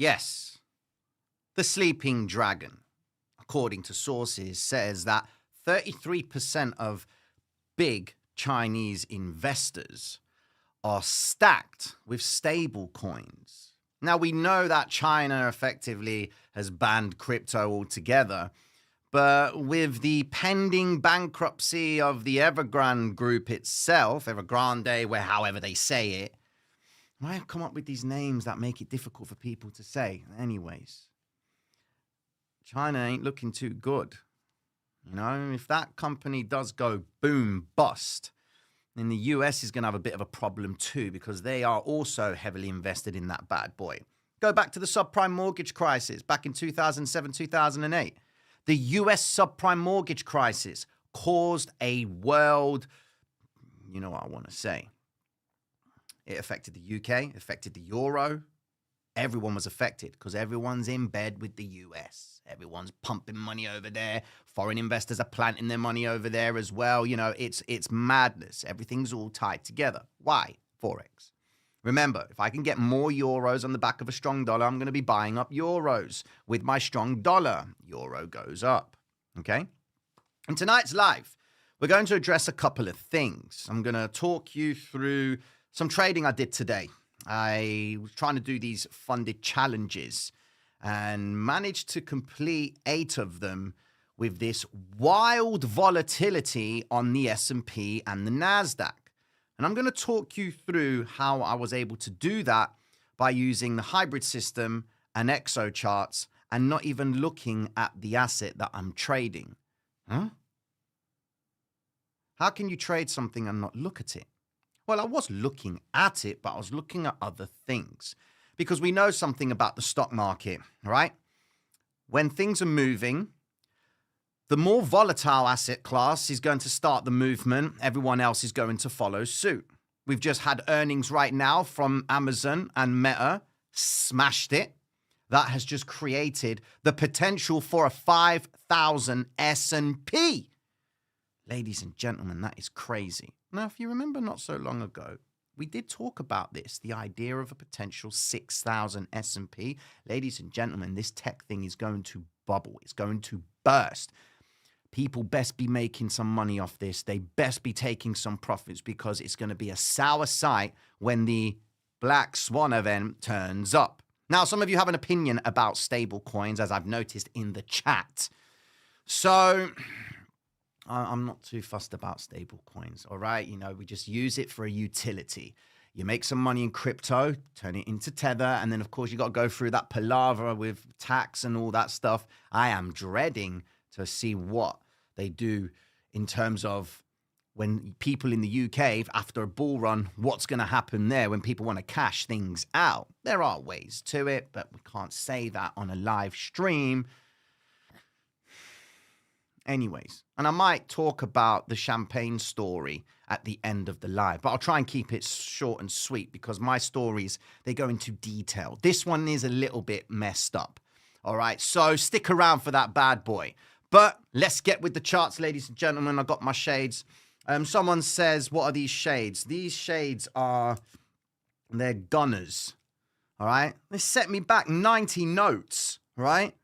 Yes, the sleeping dragon, according to sources, says that 33% of big Chinese investors are stacked with stable coins. Now, we know that China effectively has banned crypto altogether, but with the pending bankruptcy of the Evergrande group itself, Evergrande, where however they say it, I have come up with these names that make it difficult for people to say. Anyways, China ain't looking too good. You know, if that company does go boom, bust, then the US is going to have a bit of a problem too, because they are also heavily invested in that bad boy. Go back to the subprime mortgage crisis back in 2007, 2008. The US subprime mortgage crisis caused a world, you know what I want to say. It affected the UK, affected the euro. Everyone was affected because everyone's in bed with the US. Everyone's pumping money over there. Foreign investors are planting their money over there as well. You know, it's madness. Everything's all tied together. Why? Forex. Remember, if I can get more euros on the back of a strong dollar, I'm going to be buying up euros. With my strong dollar, euro goes up. Okay? In tonight's live, we're going to address a couple of things. I'm going to talk you through some trading I did today. I was trying to do these funded challenges and managed to complete 8 of them with this wild volatility on the S&P and the NASDAQ. And I'm going to talk you through how I was able to do that by using the hybrid system and exo charts and not even looking at the asset that I'm trading. Huh? How can you trade something and not look at it? Well, I was looking at it, but I was looking at other things because we know something about the stock market, right? When things are moving, the more volatile asset class is going to start the movement. Everyone else is going to follow suit. We've just had earnings right now from Amazon and Meta, smashed it. That has just created the potential for a 5,000 S&P. Ladies and gentlemen, that is crazy. Now, if you remember not so long ago, we did talk about this, the idea of a potential 6,000 S&P. Ladies and gentlemen, this tech thing is going to bubble. It's going to burst. People best be making some money off this. They best be taking some profits because it's going to be a sour sight when the Black Swan event turns up. Now, some of you have an opinion about stablecoins, as I've noticed in the chat. So I'm not too fussed about stablecoins, all right? You know, we just use it for a utility. You make some money in crypto, turn it into Tether, and then, of course, you got to go through that palaver with tax and all that stuff. I am dreading to see what they do in terms of when people in the UK, after a bull run, what's going to happen there when people want to cash things out. There are ways to it, but we can't say that on a live stream. Anyways, and I might talk about the champagne story at the end of the live, but I'll try and keep it short and sweet because my stories, they go into detail. This one is a little bit messed up. All right, so stick around for that bad boy. But let's get with the charts, ladies and gentlemen. I got my shades. Someone says, what are these shades? These shades are, they're gunners. All right, they set me back 90 notes, right?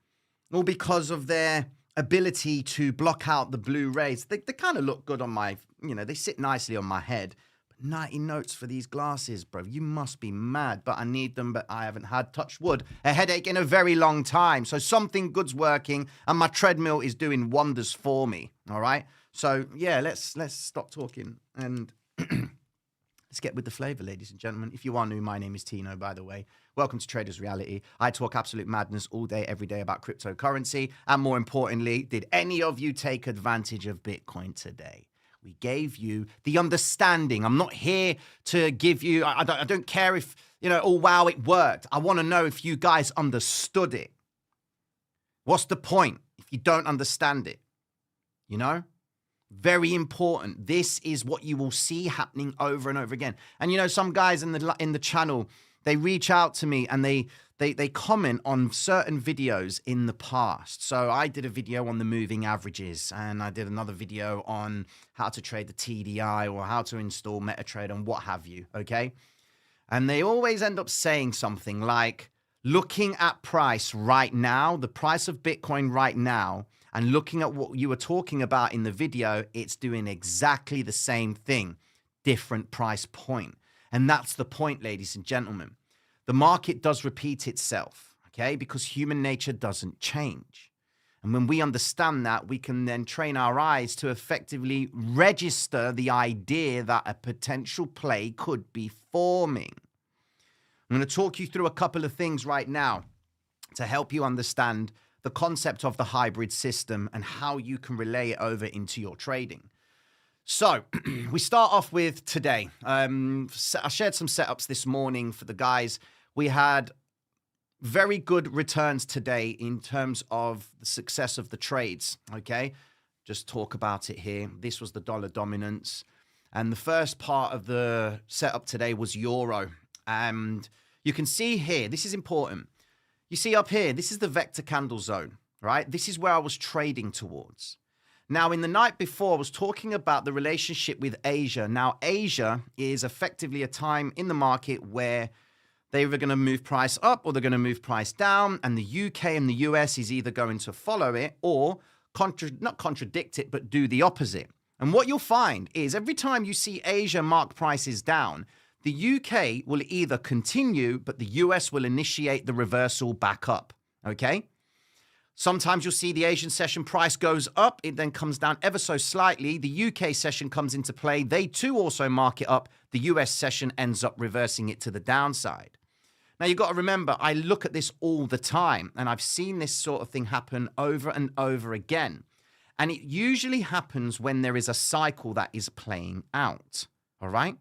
All because of their ability to block out the blue rays. They kind of look good on my, you know, they sit nicely on my head. But 90 notes for these glasses, bro. You must be mad, but I need them, but I haven't had, touch wood, a headache in a very long time. So something good's working and my treadmill is doing wonders for me, all right? So yeah, let's stop talking and let's get with the flavor, ladies and gentlemen. If you are new, my name is Tino, by the way. Welcome to Traders Reality. I talk absolute madness all day, every day about cryptocurrency. And more importantly, did any of you take advantage of Bitcoin today? We gave you the understanding. I'm not here to give you, I don't care if, you know, oh, wow, it worked. I want to know if you guys understood it. What's the point if you don't understand it? You know? Very important. This is what you will see happening over and over again. And, you know, some guys in the channel, they reach out to me and they comment on certain videos in the past. So I did a video on the moving averages and I did another video on how to trade the TDI or how to install MetaTrader and what have you, okay? And they always end up saying something like, looking at price right now, the price of Bitcoin right now, and looking at what you were talking about in the video, it's doing exactly the same thing, different price point. And that's the point, ladies and gentlemen. The market does repeat itself, okay? Because human nature doesn't change. And when we understand that, we can then train our eyes to effectively register the idea that a potential play could be forming. I'm going to talk you through a couple of things right now to help you understand the concept of the hybrid system and how you can relay it over into your trading. So we start off with today. I shared some setups this morning for the guys. We had very good returns today in terms of the success of the trades, okay? Just talk about it here. This was the dollar dominance. And the first part of the setup today was euro. And you can see here, this is important. You see up here, this is the vector candle zone, right? This is where I was trading towards. Now, in the night before, I was talking about the relationship with Asia. Now, Asia is effectively a time in the market where they're either going to move price up or they're going to move price down. And the UK and the US is either going to follow it or not contradict it, but do the opposite. And what you'll find is every time you see Asia mark prices down, the UK will either continue, but the US will initiate the reversal back up, okay? Sometimes you'll see the Asian session price goes up. It then comes down ever so slightly. The UK session comes into play. They too also mark it up. The US session ends up reversing it to the downside. Now, you've got to remember, I look at this all the time, and I've seen this sort of thing happen over and over again. And it usually happens when there is a cycle that is playing out, all right?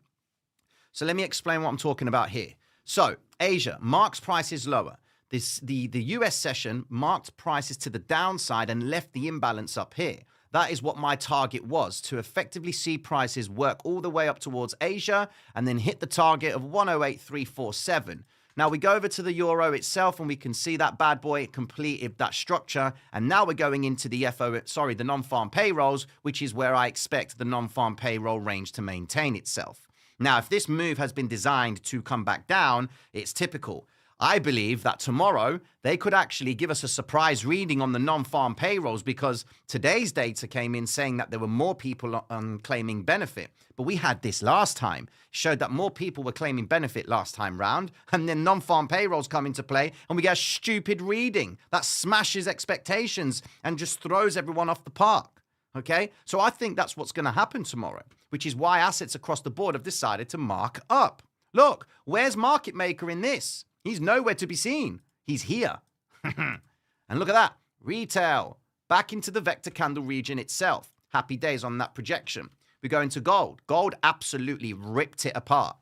So let me explain what I'm talking about here. So Asia marks prices lower. The US session marked prices to the downside and left the imbalance up here. That is what my target was, to effectively see prices work all the way up towards Asia and then hit the target of 108.347. Now we go over to the euro itself and we can see that bad boy completed that structure. And now we're going into the the non-farm payrolls, which is where I expect the non-farm payroll range to maintain itself. Now, if this move has been designed to come back down, it's typical. I believe that tomorrow they could actually give us a surprise reading on the non-farm payrolls because today's data came in saying that there were more people claiming benefit. But we had this last time. It showed that more people were claiming benefit last time round. And then non-farm payrolls come into play and we get a stupid reading that smashes expectations and just throws everyone off the park. Okay? So I think that's what's going to happen tomorrow, which is why assets across the board have decided to mark up. Look, where's market maker in this? He's nowhere to be seen. He's here. And look at that. Retail. Back into the vector candle region itself. Happy days on that projection. We go into gold. Gold absolutely ripped it apart.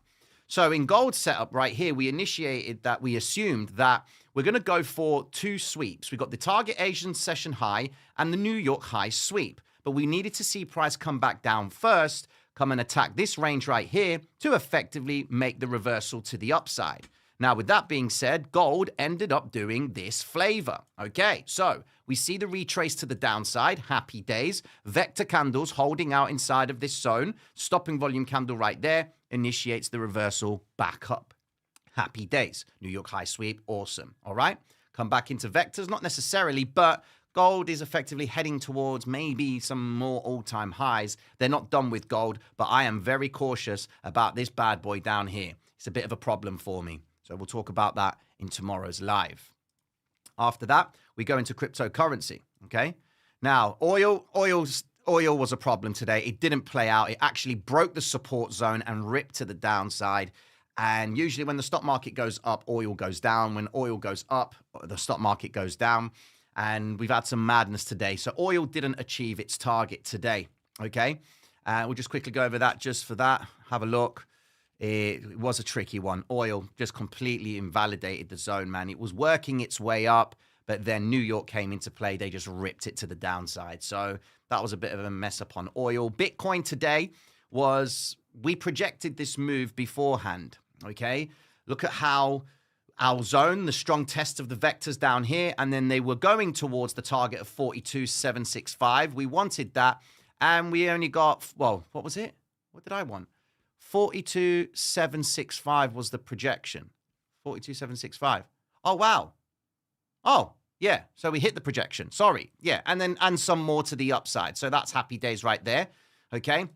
So in gold setup right here, we assumed that we're going to go for two sweeps. We got the target Asian session high and the New York high sweep. But we needed to see price come back down first, come and attack this range right here to effectively make the reversal to the upside. Now, with that being said, gold ended up doing this flavor. Okay, so we see the retrace to the downside. Happy days. Vector candles holding out inside of this zone. Stopping volume candle right there initiates the reversal back up. Happy days. New York high sweep. Awesome. All right, come back into vectors. Not necessarily, but gold is effectively heading towards maybe some more all-time highs. They're not done with gold, but I am very cautious about this bad boy down here. It's a bit of a problem for me. So we'll talk about that in tomorrow's live. After that, we go into cryptocurrency, okay? Now, oil was a problem today. It didn't play out. It actually broke the support zone and ripped to the downside. And usually when the stock market goes up, oil goes down. When oil goes up, the stock market goes down. And we've had some madness today. So oil didn't achieve its target today, okay? We'll just quickly go over that just for that. Have a look. It was a tricky one. Oil just completely invalidated the zone, man. It was working its way up, but then New York came into play. They just ripped it to the downside. So that was a bit of a mess up on oil. Bitcoin today we projected this move beforehand, okay? Look at how our zone, the strong test of the vectors down here, and then they were going towards the target of 42,765. We wanted that, and we only got, well, what was it? What did I want? 42,765 was the projection. 42,765. Oh, wow. Oh, yeah. So we hit the projection. Sorry. Yeah. And some more to the upside. So that's happy days right there. Okay.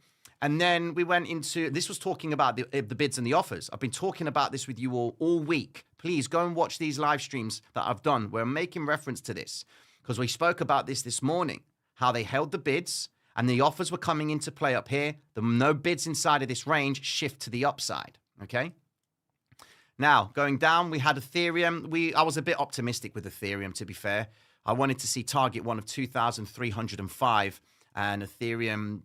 And then we went into, this was talking about the bids and the offers. I've been talking about this with you all week. Please go and watch these live streams that I've done where I'm making reference to this, because we spoke about this morning, how they held the bids and the offers were coming into play up here. The no bids inside of this range shift to the upside. Okay. Now, going down, we had Ethereum. I was a bit optimistic with Ethereum, to be fair. I wanted to see target one of 2,305, and Ethereum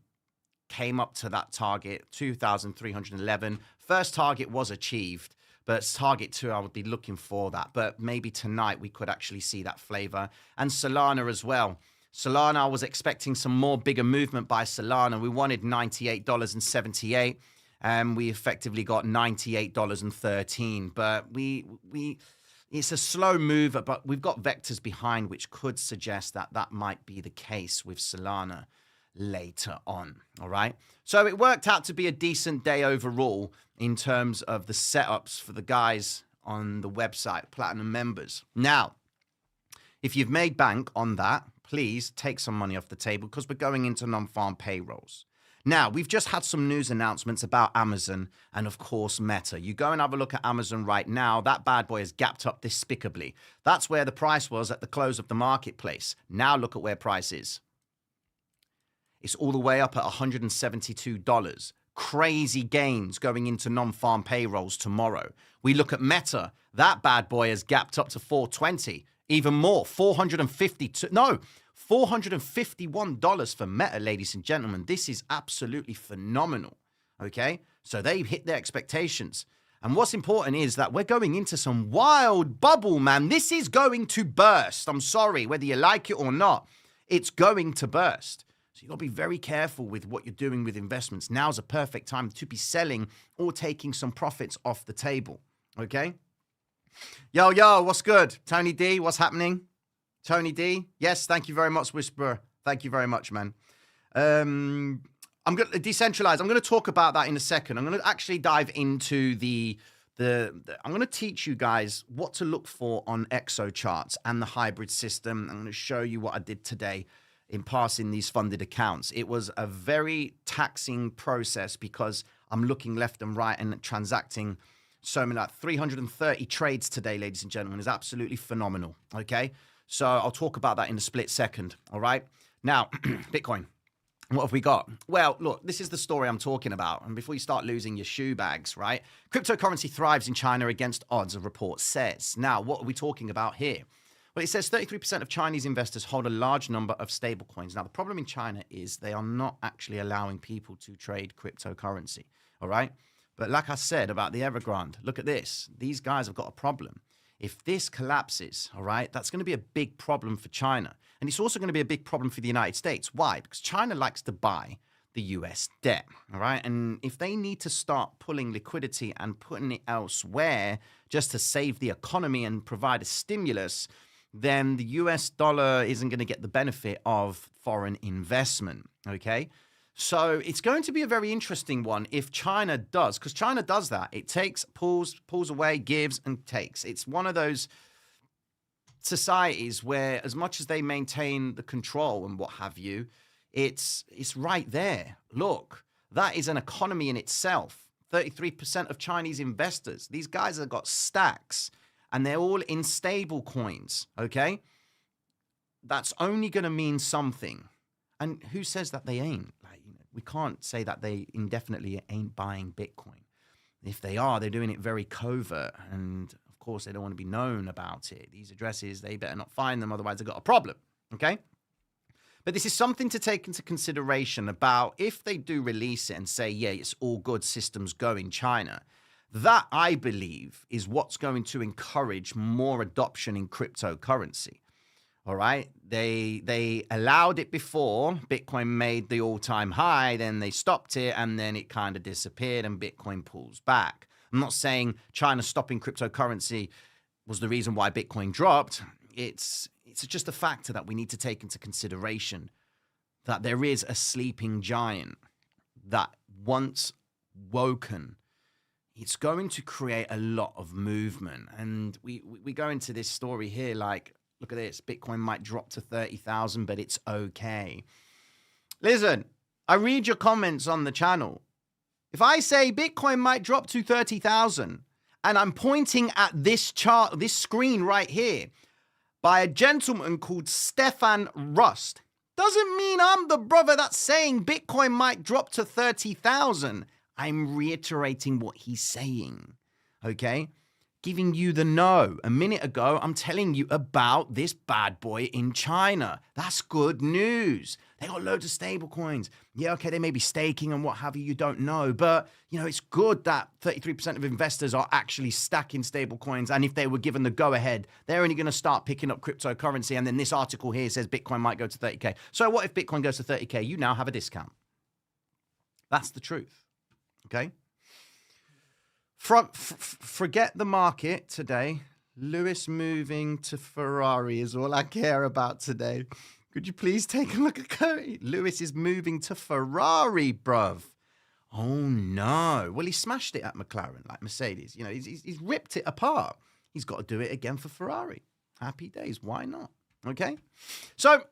came up to that target, 2,311. First target was achieved, but target 2, I would be looking for that. But maybe tonight we could actually see that flavor. And Solana as well. Solana, I was expecting some more bigger movement by Solana. We wanted $98.78. And we effectively got $98.13. But it's a slow mover, but we've got vectors behind which could suggest that that might be the case with Solana later on. All right. So it worked out to be a decent day overall in terms of the setups for the guys on the website, Platinum members. Now, if you've made bank on that, please take some money off the table because we're going into non-farm payrolls. Now, we've just had some news announcements about Amazon and, of course, Meta. You go and have a look at Amazon right now. That bad boy has gapped up despicably. That's where the price was at the close of the marketplace. Now look at where price is. It's all the way up at $172. Crazy gains going into non-farm payrolls tomorrow. We look at Meta. That bad boy has gapped up to 420. Even more, $451 for Meta, ladies and gentlemen. This is absolutely phenomenal, okay? So they hit their expectations. And what's important is that we're going into some wild bubble, man. This is going to burst. I'm sorry, whether you like it or not, it's going to burst. So you've got to be very careful with what you're doing with investments. Now's a perfect time to be selling or taking some profits off the table, okay? Yo, what's good? Tony D, what's happening? Tony D, yes, thank you very much, Whisperer. Thank you very much, man. I'm going to decentralize. I'm going to talk about that in a second. I'm going to actually dive into I'm going to teach you guys what to look for on exo charts and the hybrid system. I'm going to show you what I did today in passing these funded accounts. It was a very taxing process because I'm looking left and right and transacting so many, like 330 trades today, ladies and gentlemen, is absolutely phenomenal. Okay. So I'll talk about that in a split second. All right. Now, Bitcoin. What have we got? Well, look, this is the story I'm talking about. And before you start losing your shoe bags, right? Cryptocurrency thrives in China against odds, a report says. Now, what are we talking about here? Well, it says 33% of Chinese investors hold a large number of stablecoins. Now, the problem in China is they are not actually allowing people to trade cryptocurrency. All right. But like I said about the Evergrande, look at this. These guys have got a problem. If this collapses, all right, that's going to be a big problem for China. And it's also going to be a big problem for the United States. Why? Because China likes to buy the US debt, all right? And if they need to start pulling liquidity and putting it elsewhere just to save the economy and provide a stimulus, then the US dollar isn't going to get the benefit of foreign investment, okay? So it's going to be a very interesting one if China does, because China does that. It takes, pulls away, gives, and takes. It's one of those societies where as much as they maintain the control and what have you, it's right there. Look, that is an economy in itself. 33% of Chinese investors. These guys have got stacks, and they're all in stable coins, okay? That's only going to mean something. And who says that they ain't? We can't say that they indefinitely ain't buying Bitcoin. If they are, they're doing it very covert. And of course, they don't want to be known about it. These addresses, they better not find them. Otherwise, they've got a problem. Okay. But this is something to take into consideration about if they do release it and say, yeah, it's all good, systems go in China. That, I believe, is what's going to encourage more adoption in cryptocurrency. All right. They allowed it before Bitcoin made the all-time high, then they stopped it, and then it kind of disappeared and Bitcoin pulls back. I'm not saying China stopping cryptocurrency was the reason why Bitcoin dropped. It's just a factor that we need to take into consideration, that there is a sleeping giant that once woken, it's going to create a lot of movement. And we go into this story here like, look at this, Bitcoin might drop to 30,000, but it's okay. Listen, I read your comments on the channel. If I say Bitcoin might drop to 30,000, and I'm pointing at this chart, this screen right here, by a gentleman called Stefan Rust, doesn't mean I'm the brother that's saying Bitcoin might drop to 30,000. I'm reiterating what he's saying, okay? Giving you the no. A minute ago, I'm telling you about this bad boy in China. That's good news. They got loads of stable coins. Yeah, okay, they may be staking and what have you, you don't know. But, you know, it's good that 33% of investors are actually stacking stable coins. And if they were given the go-ahead, they're only going to start picking up cryptocurrency. And then this article here says Bitcoin might go to 30K. So what if Bitcoin goes to 30K? You now have a discount. That's the truth, okay? Forget the market today. Lewis moving to Ferrari is all I care about today. Could you please take a look at Cody? Lewis is moving to Ferrari, bruv. Oh, no. Well, he smashed it at McLaren, like Mercedes. You know, he's ripped it apart. He's got to do it again for Ferrari. Happy days. Why not? Okay? So,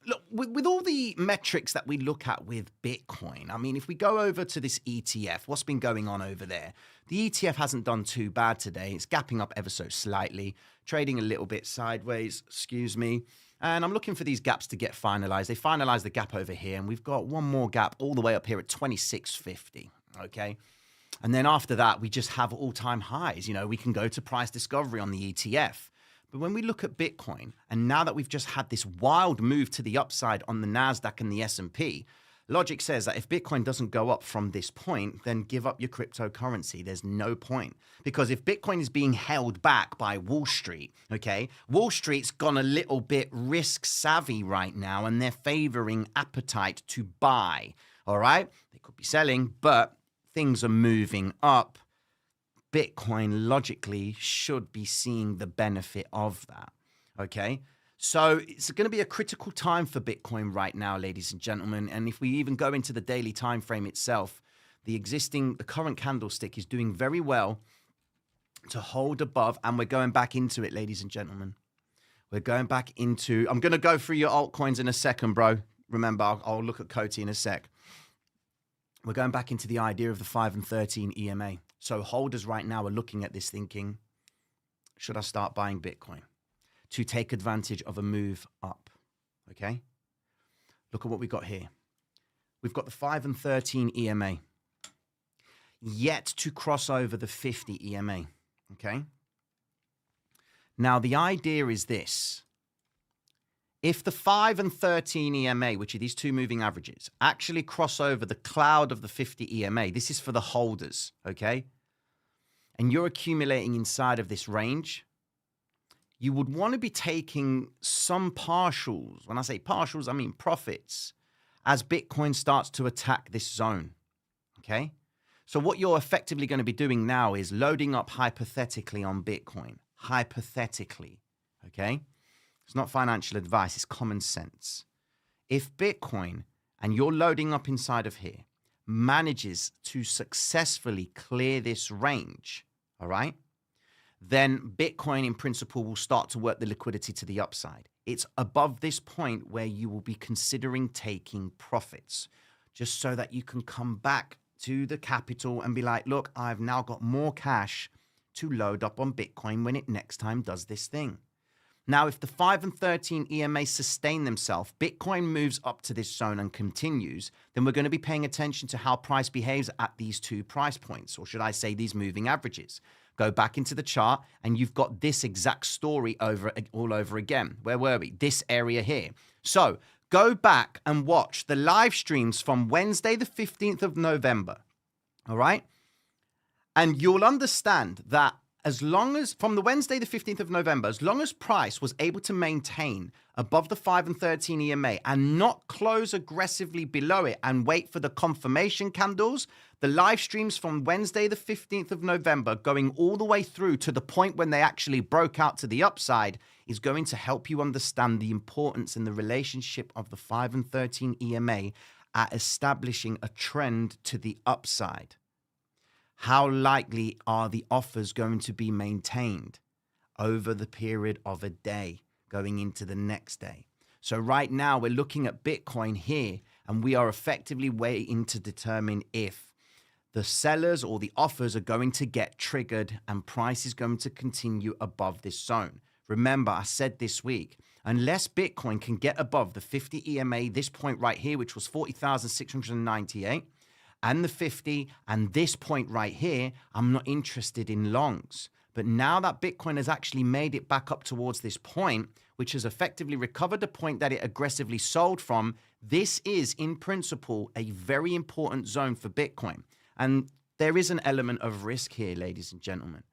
look, with all the metrics that we look at with Bitcoin, I mean, if we go over to this ETF, what's been going on over there? The ETF hasn't done too bad today. It's gapping up ever so slightly, trading a little bit sideways, excuse me. And I'm looking for these gaps to get finalized. They finalized the gap over here, and we've got one more gap all the way up here at 26.50, okay? And then after that, we just have all-time highs. You know, we can go to price discovery on the ETF. But when we look at Bitcoin, and now that we've just had this wild move to the upside on the NASDAQ and the S&P, logic says that if Bitcoin doesn't go up from this point, then give up your cryptocurrency. There's no point. Because if Bitcoin is being held back by Wall Street, okay, Wall Street's gone a little bit risk savvy right now, and they're favoring appetite to buy, all right? They could be selling, but things are moving up. Bitcoin logically should be seeing the benefit of that, okay? So it's going to be a critical time for Bitcoin right now, ladies and gentlemen. And if we even go into the daily time frame itself, the current candlestick is doing very well to hold above, and we're going back into it, ladies and gentlemen. We're going back into, I'm going to go through your altcoins in a second, bro. Remember, I'll look at Coty in a sec. We're going back into the idea of the 5 and 13 EMA. So holders right now are looking at this thinking, should I start buying Bitcoin to take advantage of a move up? Okay. Look at what we've got here. We've got the 5 and 13 EMA yet to cross over the 50 EMA. Okay. Now, the idea is this. If the 5 and 13 EMA, which are these two moving averages, actually cross over the cloud of the 50 EMA, this is for the holders, okay? And you're accumulating inside of this range, you would want to be taking some partials. When I say partials, I mean profits, as Bitcoin starts to attack this zone, okay? So what you're effectively going to be doing now is loading up hypothetically on Bitcoin, hypothetically, okay? It's not financial advice, it's common sense. If Bitcoin, and you're loading up inside of here, manages to successfully clear this range, all right, then Bitcoin in principle will start to work the liquidity to the upside. It's above this point where you will be considering taking profits, just so that you can come back to the capital and be like, look, I've now got more cash to load up on Bitcoin when it next time does this thing. Now, if the 5 and 13 EMA sustain themselves, Bitcoin moves up to this zone and continues, then we're going to be paying attention to how price behaves at these two price points, or should I say these moving averages. Go back into the chart, and you've got this exact story all over again. Where were we? This area here. So go back and watch the live streams from Wednesday, the 15th of November, all right? And you'll understand that as long as, from the Wednesday, the 15th of November, as long as price was able to maintain above the 5 and 13 EMA and not close aggressively below it and wait for the confirmation candles, the live streams from Wednesday, the 15th of November, going all the way through to the point when they actually broke out to the upside, is going to help you understand the importance and the relationship of the 5 and 13 EMA at establishing a trend to the upside. How likely are the offers going to be maintained over the period of a day going into the next day? So right now we're looking at Bitcoin here, and we are effectively waiting to determine if the sellers or the offers are going to get triggered and price is going to continue above this zone. Remember, I said this week, unless Bitcoin can get above the 50 EMA, this point right here, which was 40,698, and the 50, and this point right here, I'm not interested in longs. But now that Bitcoin has actually made it back up towards this point, which has effectively recovered the point that it aggressively sold from, this is, in principle, a very important zone for Bitcoin. And there is an element of risk here, ladies and gentlemen.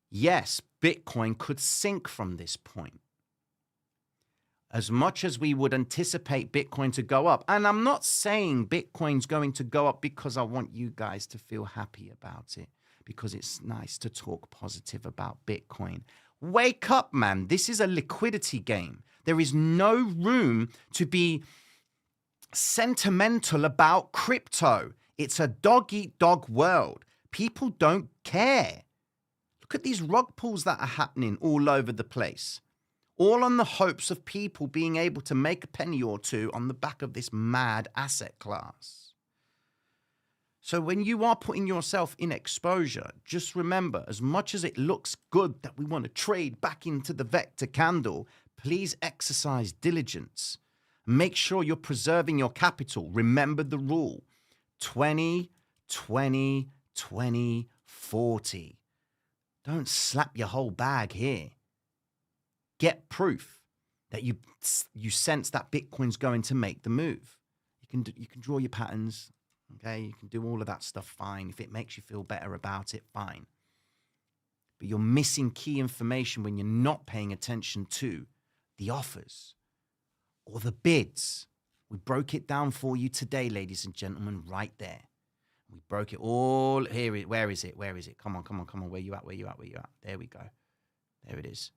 Yes, Bitcoin could sink from this point. As much as we would anticipate Bitcoin to go up, and I'm not saying Bitcoin's going to go up because I want you guys to feel happy about it, because it's nice to talk positive about Bitcoin. Wake up, man. This is a liquidity game. There is no room to be sentimental about crypto. It's a dog-eat-dog world. People don't care. Look at these rug pulls that are happening all over the place. All on the hopes of people being able to make a penny or two on the back of this mad asset class. So when you are putting yourself in exposure, just remember, as much as it looks good that we want to trade back into the vector candle, please exercise diligence. Make sure you're preserving your capital. Remember the rule: 20, 20, 20, 40. Don't slap your whole bag here. Get proof that you sense that Bitcoin's going to make the move. You can draw your patterns, okay? You can do all of that stuff fine. If it makes you feel better about it, fine. But you're missing key information when you're not paying attention to the offers or the bids. We broke it down for you today, ladies and gentlemen, right there. We broke it all here. Where is it? Where is it? Come on, come on, come on. Where you at? Where you at? Where you at? There we go. There it is.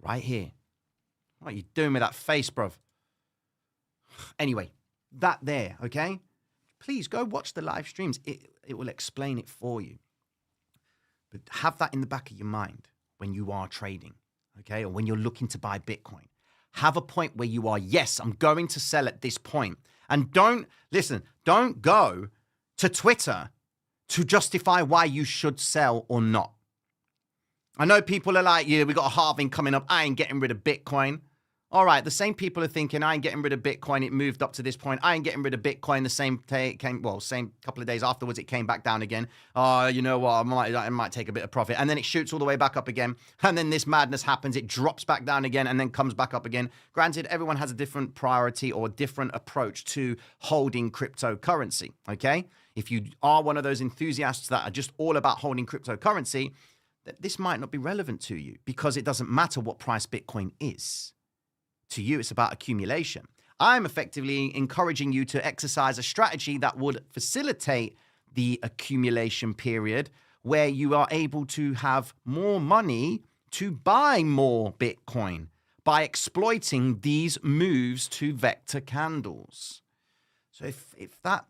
Right here. What are you doing with that face, bruv? Anyway, that there, okay? Please go watch the live streams. It will explain it for you. But have that in the back of your mind when you are trading, okay? Or when you're looking to buy Bitcoin. Have a point where you are, yes, I'm going to sell at this point. And don't go to Twitter to justify why you should sell or not. I know people are like, yeah, we got a halving coming up. I ain't getting rid of Bitcoin. All right, the same people are thinking, I ain't getting rid of Bitcoin. It moved up to this point. I ain't getting rid of Bitcoin. The same couple of days afterwards, it came back down again. Oh, you know what? I might take a bit of profit. And then it shoots all the way back up again. And then this madness happens. It drops back down again and then comes back up again. Granted, everyone has a different priority or different approach to holding cryptocurrency, okay? If you are one of those enthusiasts that are just all about holding cryptocurrency, this might not be relevant to you because it doesn't matter what price Bitcoin is. To you, it's about accumulation. I'm effectively encouraging you to exercise a strategy that would facilitate the accumulation period where you are able to have more money to buy more Bitcoin by exploiting these moves to vector candles. So if that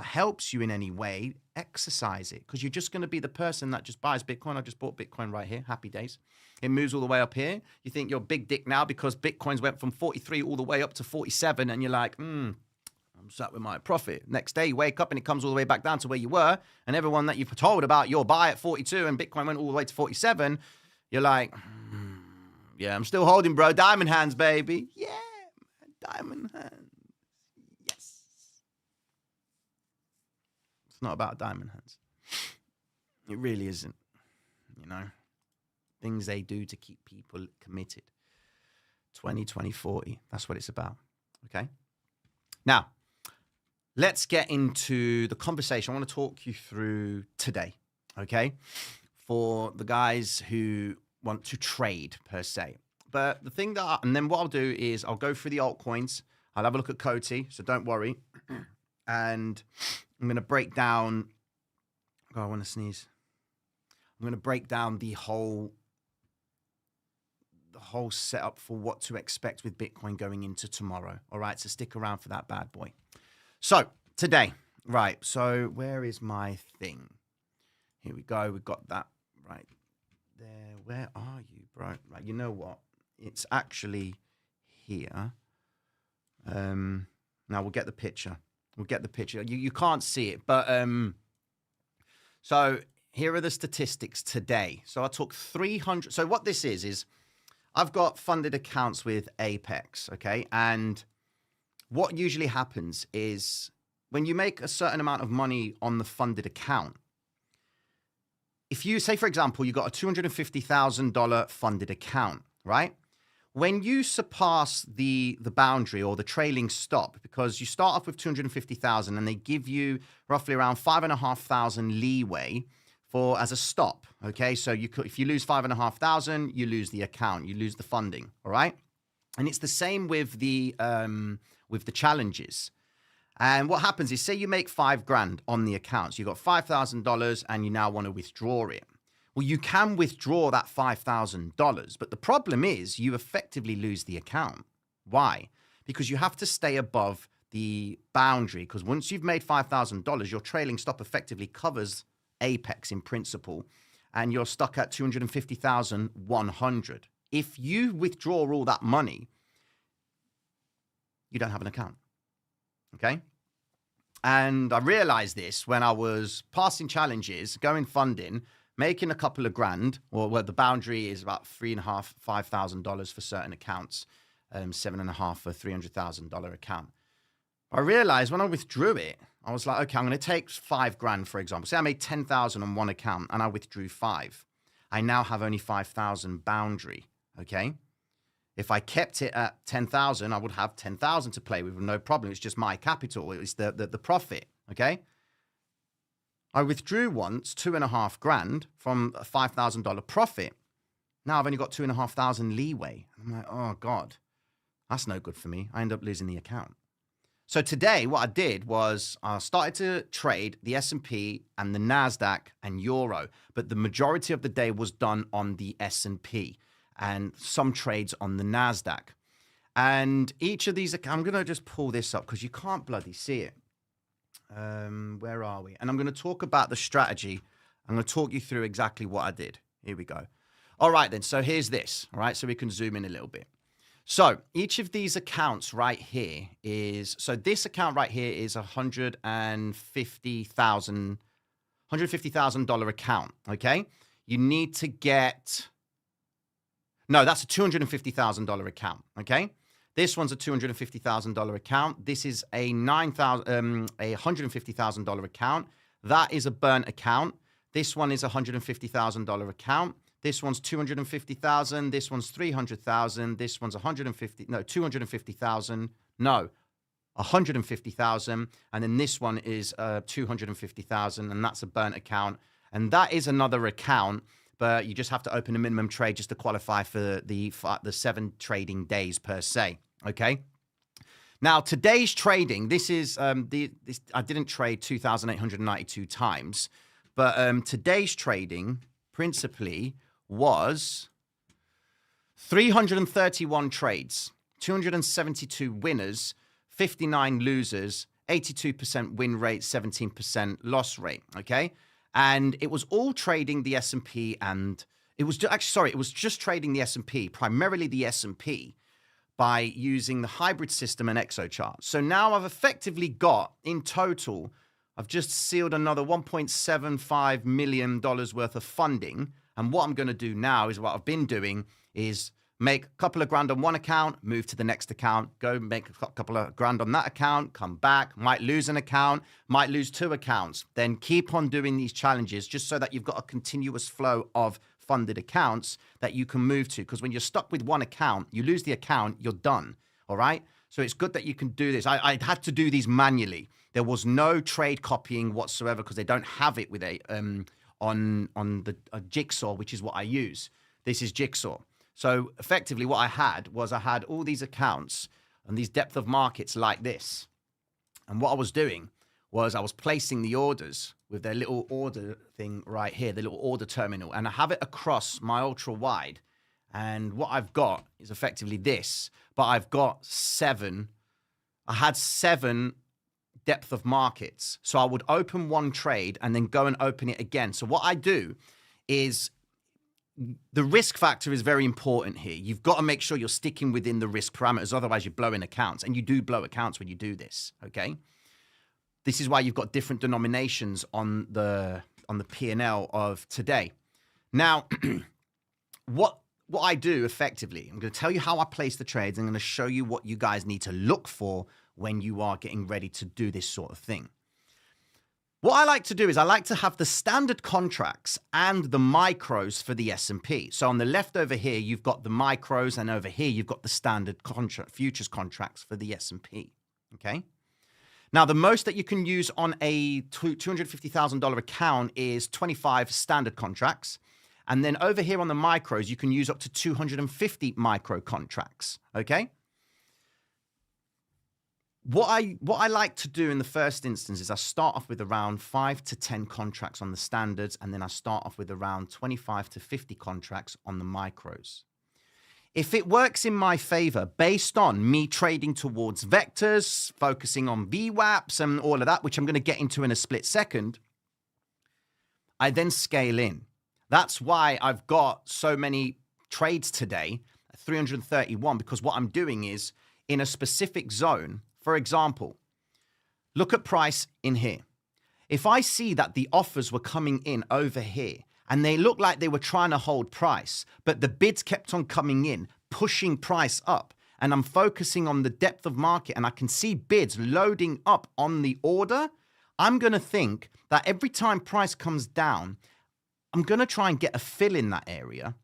helps you in any way, exercise it, because you're just going to be the person that just buys Bitcoin. I just bought Bitcoin right here. Happy days. It moves all the way up here. You think you're big dick now because Bitcoins went from 43 all the way up to 47, and you're like, I'm sat with my profit. Next day, you wake up and it comes all the way back down to where you were, and everyone that you've told about your buy at 42 and Bitcoin went all the way to 47, you're like, yeah, I'm still holding, bro. Diamond hands, baby. Yeah, man, diamond hands. It's not about diamond hands. It really isn't. You know, things they do to keep people committed. 20, 20, 40. That's what it's about. Okay. Now, let's get into the conversation. I want to talk you through today. Okay. For the guys who want to trade per se. But the thing and then what I'll do is I'll go through the altcoins. I'll have a look at Coty. So don't worry. And I'm going to break down. Oh, I want to sneeze. I'm going to break down the whole setup for what to expect with Bitcoin going into tomorrow. All right, so stick around for that bad boy. So today, Right. So where is my thing? Here we go. We've got that right there. Where are you, bro? Right. You know what? It's actually here. Now we'll get the picture. We'll get the picture. You can't see it, but so here are the statistics today. So I took 300. So what this is I've got funded accounts with Apex, okay? And what usually happens is when you make a certain amount of money on the funded account, if you say, for example, you got a $250,000 funded account, right? When you surpass the boundary or the trailing stop, because you start off with 250,000 and they give you roughly around 5,500 leeway for as a stop. Okay, so you could, if you lose 5,500, you lose the account, you lose the funding. All right, and it's the same with the challenges. And what happens is, say you make $5,000 on the accounts, you got $5,000 and you now want to withdraw it. Well, you can withdraw that $5,000, but the problem is you effectively lose the account. Why? Because you have to stay above the boundary, because once you've made $5,000, your trailing stop effectively covers Apex in principle, and you're stuck at 250,100. If you withdraw all that money, you don't have an account. Okay? And I realized this when I was passing challenges, going funding, making a couple of grand, or where the boundary is about $3,500, $5,000 for certain accounts, $7,500 for $300,000 account. I realized when I withdrew it, I was like, okay, I'm going to take $5,000, for example. Say I made 10,000 on one account and I withdrew 5. I now have only 5,000 boundary. Okay. If I kept it at 10,000, I would have 10,000 to play with, no problem. It's just my capital. It's the profit. Okay. I withdrew once $2,500 from a $5,000 profit. Now I've only got 2,500 leeway. I'm like, oh God, that's no good for me. I end up losing the account. So today, what I did was I started to trade the S&P and the NASDAQ and Euro, but the majority of the day was done on the S&P and some trades on the NASDAQ. And each of these, I'm going to just pull this up because you can't bloody see it. Where are we? And I'm going to talk about the strategy. I'm going to talk you through exactly what I did. Here we go. All right, then. So here's this. All right. So we can zoom in a little bit. So each of these accounts right here is, so this account right here is $150,000 account. Okay. You need to get, no, that's a $250,000 account. Okay. This one's a $250,000 account. This is a $150,000 account. That is a burnt account. This one is a $150,000 account. This one's 250,000. This one's 300,000. This one's 250,000. No, 150,000. And then this one is 250,000, and that's a burnt account. And that is another account, but you just have to open a minimum trade just to qualify for the 7 trading days per se. Okay. Now today's trading, this is I didn't trade 2,892 times, but today's trading principally was 331 trades, 272 winners, 59 losers, 82% win rate, 17% loss rate. Okay. And it was all trading the S&P, and it was it was just trading the S&P, primarily the S&P, by using the hybrid system and ExoChart. So now I've effectively got, in total, I've just sealed another $1.75 million worth of funding. And what I'm going to do now is what I've been doing is make a couple of grand on one account, move to the next account, go make a couple of grand on that account, come back, might lose an account, might lose 2 accounts, then keep on doing these challenges just so that you've got a continuous flow of funded accounts that you can move to. Because when you're stuck with one account, you lose the account, you're done. All right. So it's good that you can do this. I had to do these manually. There was no trade copying whatsoever because they don't have it with a on the Jigsaw, which is what I use. This is Jigsaw. So effectively what I had all these accounts and these depth of markets like this. And what I was doing was I was placing the orders with their little order thing right here, the little order terminal, and I have it across my ultra wide. And what I've got is effectively this, but I've got 7. I had 7 depth of markets. So I would open one trade and then go and open it again. So what I do is the risk factor is very important here. You've got to make sure you're sticking within the risk parameters. Otherwise, you're blowing accounts. And you do blow accounts when you do this, okay? This is why you've got different denominations on the P&L of today. Now, what I do effectively, I'm going to tell you how I place the trades. I'm going to show you what you guys need to look for when you are getting ready to do this sort of thing. What I like to do is I like to have the standard contracts and the micros for the S&P. So on the left over here, you've got the micros, and over here, you've got the standard futures contracts for the S&P, okay? Now, the most that you can use on a $250,000 account is 25 standard contracts. And then over here on the micros, you can use up to 250 micro contracts, okay? What I like to do in the first instance is I start off with around 5 to 10 contracts on the standards, and then I start off with around 25 to 50 contracts on the micros. If it works in my favor, based on me trading towards vectors, focusing on VWAPs and all of that, which I'm going to get into in a split second, I then scale in. That's why I've got so many trades today, 331, because what I'm doing is in a specific zone. For example, look at price in here. If I see that the offers were coming in over here and they looked like they were trying to hold price, but the bids kept on coming in, pushing price up, and I'm focusing on the depth of market and I can see bids loading up on the order, I'm going to think that every time price comes down, I'm going to try and get a fill in that area.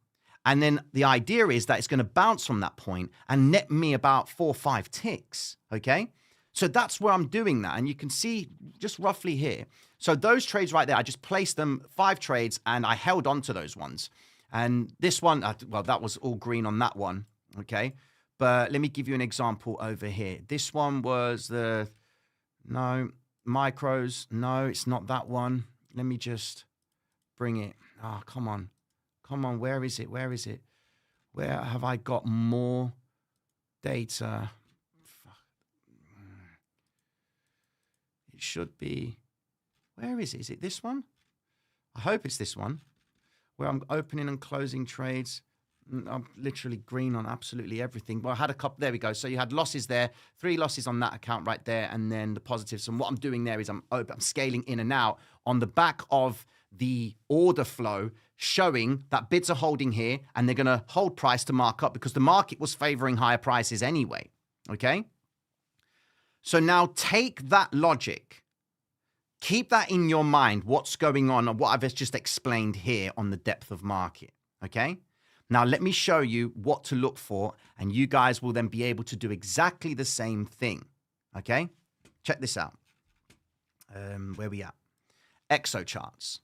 And then the idea is that it's going to bounce from that point and net me about 4 or 5 ticks, okay? So that's where I'm doing that. And you can see just roughly here. So those trades right there, I just placed them 5 trades and I held on to those ones. And this one, well, that was all green on that one, okay? But let me give you an example over here. This one was no, micros. No, it's not that one. Let me just bring it. Oh, come on. Come on, where is it? Where is it? Where have I got more data? It should be. Where is it? Is it this one? I hope it's this one, where I'm opening and closing trades. I'm literally green on absolutely everything. Well, I had a couple. There we go. So you had losses there, 3 losses on that account right there, and then the positives. And what I'm doing there is I'm scaling in and out on the back of the order flow, showing that bids are holding here and they're going to hold price to mark up because the market was favoring higher prices anyway. Okay. So now take that logic, keep that in your mind, what's going on and what I've just explained here on the depth of market. Okay. Now let me show you what to look for and you guys will then be able to do exactly the same thing. Okay. Check this out. Where we at? Exo charts.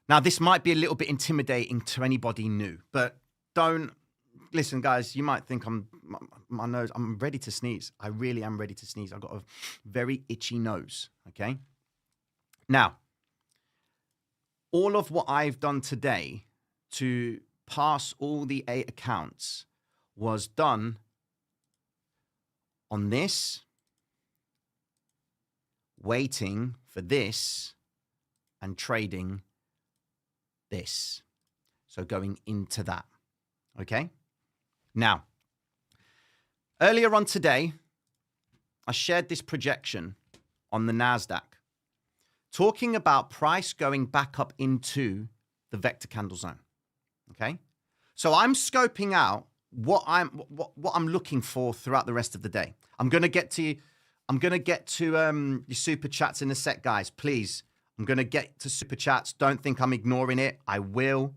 Now, this might be a little bit intimidating to anybody new, but don't listen, guys. You might think my nose, I'm ready to sneeze. I really am ready to sneeze. I've got a very itchy nose. Okay. Now, all of what I've done today to pass all the 8 accounts was done on this, waiting for this, and trading this. So going into that. Okay. Now, earlier on today, I shared this projection on the NASDAQ, talking about price going back up into the vector candle zone. Okay. So I'm scoping out what I'm looking for throughout the rest of the day. I'm going to get to your super chats in a sec, guys. Please. I'm going to get to super chats. Don't think I'm ignoring it. I will.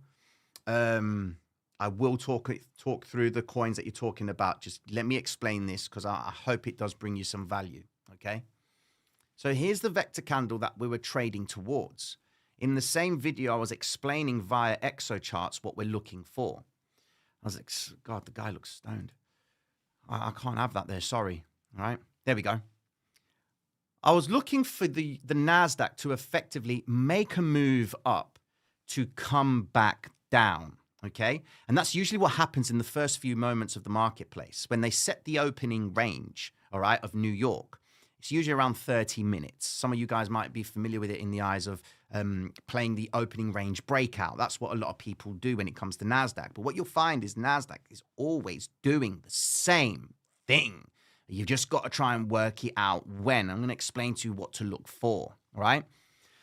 I will talk through the coins that you're talking about. Just let me explain this because I hope it does bring you some value. Okay. So here's the vector candle that we were trading towards. In the same video, I was explaining via exo charts what we're looking for. I was like, God, the guy looks stoned. I can't have that there. Sorry. All right. There we go. I was looking for the NASDAQ to effectively make a move up to come back down, okay? And that's usually what happens in the first few moments of the marketplace when they set the opening range, all right, of New York. It's usually around 30 minutes. Some of you guys might be familiar with it in the eyes of playing the opening range breakout. That's what a lot of people do when it comes to NASDAQ. But what you'll find is NASDAQ is always doing the same thing. You've just got to try and work it out when. I'm going to explain to you what to look for, all right?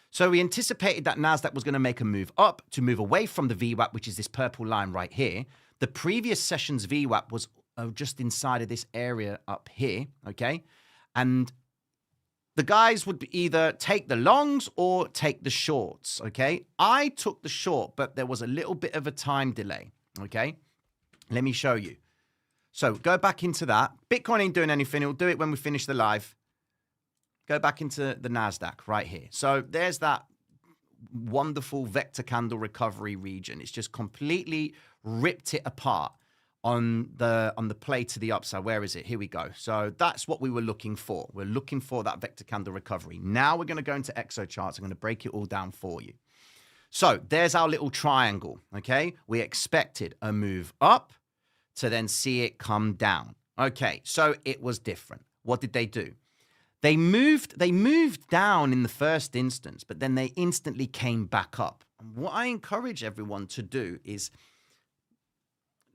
So we anticipated that NASDAQ was going to make a move up to move away from the VWAP, which is this purple line right here. The previous session's VWAP was just inside of this area up here, okay? And the guys would either take the longs or take the shorts, okay? I took the short, but there was a little bit of a time delay, okay? Let me show you. So go back into that. Bitcoin ain't doing anything. It'll do it when we finish the live. Go back into the NASDAQ right here. So there's that wonderful vector candle recovery region. It's just completely ripped it apart on the play to the upside. Where is it? Here we go. So that's what we were looking for. We're looking for that vector candle recovery. Now we're going to go into exo charts. I'm going to break it all down for you. So there's our little triangle, okay? We expected a move up to then see it come down. Okay, so it was different. What did they do? They moved down in the first instance, but then they instantly came back up. And what I encourage everyone to do is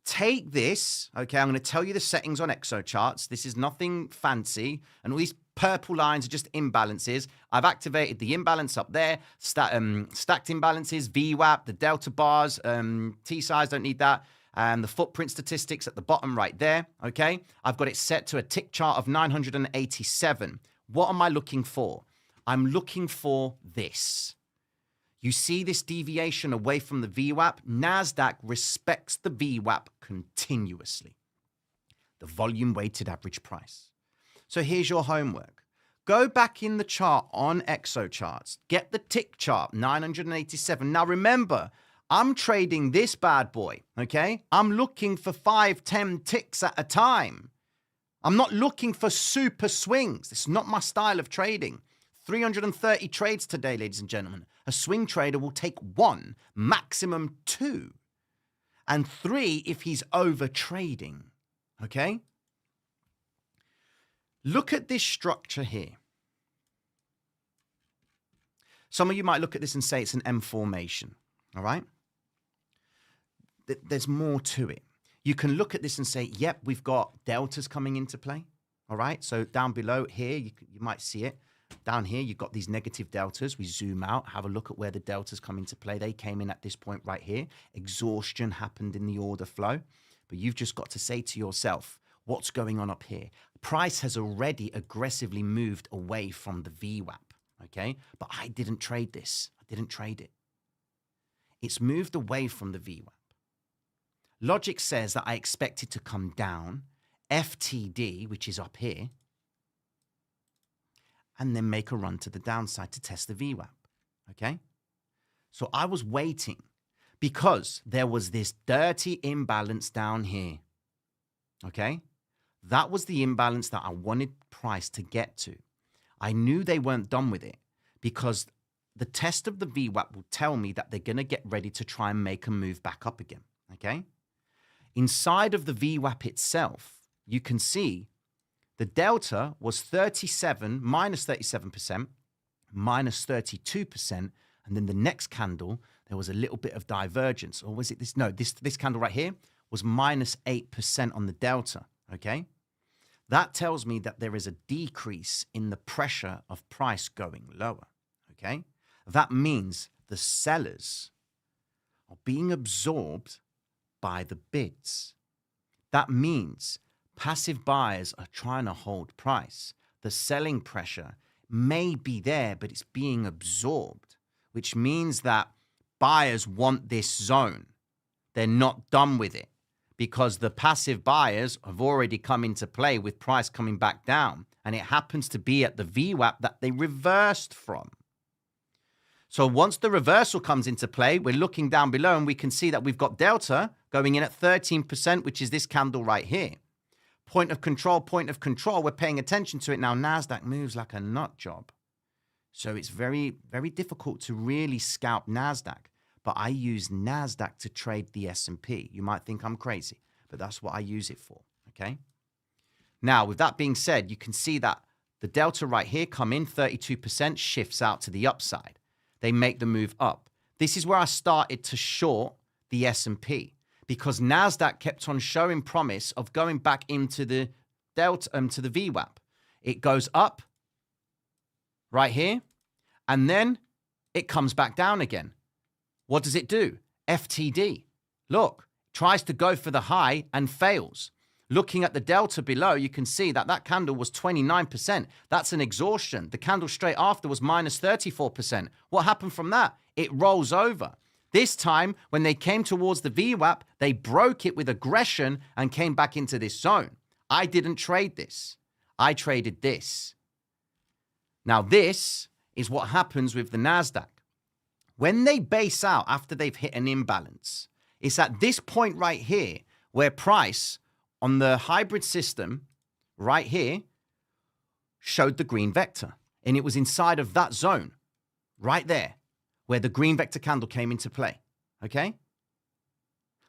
take this, okay, I'm going to tell you the settings on exo charts. This is nothing fancy, and all these purple lines are just imbalances. I've activated the imbalance up there, stacked imbalances, VWAP, the delta bars, T size, don't need that. And the footprint statistics at the bottom right there, okay? I've got it set to a tick chart of 987. What am I looking for? I'm looking for this. You see this deviation away from the VWAP? NASDAQ respects the VWAP continuously. The volume weighted average price. So here's your homework. Go back in the chart on exo charts. Get the tick chart, 987. Now remember, I'm trading this bad boy, okay? I'm looking for 5, 10 ticks at a time. I'm not looking for super swings. It's not my style of trading. 330 trades today, ladies and gentlemen. A swing trader will take 1, maximum 2, and 3 if he's over trading, okay? Look at this structure here. Some of you might look at this and say it's an M formation, all right? There's more to it. You can look at this and say, yep, we've got deltas coming into play, all right? So down below here, you might see it. Down here, you've got these negative deltas. We zoom out, have a look at where the deltas come into play. They came in at this point right here. Exhaustion happened in the order flow. But you've just got to say to yourself, what's going on up here? Price has already aggressively moved away from the VWAP, okay? But I didn't trade this. I didn't trade it. It's moved away from the VWAP. Logic says that I expect it to come down, FTD, which is up here, and then make a run to the downside to test the VWAP, okay? So I was waiting because there was this dirty imbalance down here, okay? That was the imbalance that I wanted price to get to. I knew they weren't done with it because the test of the VWAP will tell me that they're going to get ready to try and make a move back up again, okay? Inside of the VWAP itself, you can see the delta was 37, minus 37%, minus 32%, and then the next candle, there was a little bit of divergence. Or was it this? No, this candle right here was minus 8% on the delta, okay? That tells me that there is a decrease in the pressure of price going lower, okay? That means the sellers are being absorbed by the bids. That means passive buyers are trying to hold price. The selling pressure may be there, but it's being absorbed, which means that buyers want this zone. They're not done with it because the passive buyers have already come into play with price coming back down, and it happens to be at the VWAP that they reversed from. So once the reversal comes into play, we're looking down below and we can see that we've got delta going in at 13%, which is this candle right here. Point of control, we're paying attention to it now. NASDAQ moves like a nut job. So it's very, very difficult to really scalp NASDAQ. But I use NASDAQ to trade the S&P. You might think I'm crazy, but that's what I use it for, okay? Now, with that being said, you can see that The delta right here come in, 32% shifts out to the upside. They make the move up. This is where I started to short the S&P because NASDAQ kept on showing promise of going back into the delta, to the VWAP. It goes up right here, and then it comes back down again. What does it do? FTD. Look, tries to go for the high and fails. Looking at the delta below, you can see that that candle was 29%. That's an exhaustion. The candle straight after was minus 34%. What happened from that? It rolls over. This time, when they came towards the VWAP, they broke it with aggression and came back into this zone. I didn't trade this. I traded this. Now, this is what happens with the NASDAQ. When they base out after they've hit an imbalance, it's at this point right here where price on the hybrid system right here showed the green vector. And it was inside of that zone right there where the green vector candle came into play. Okay?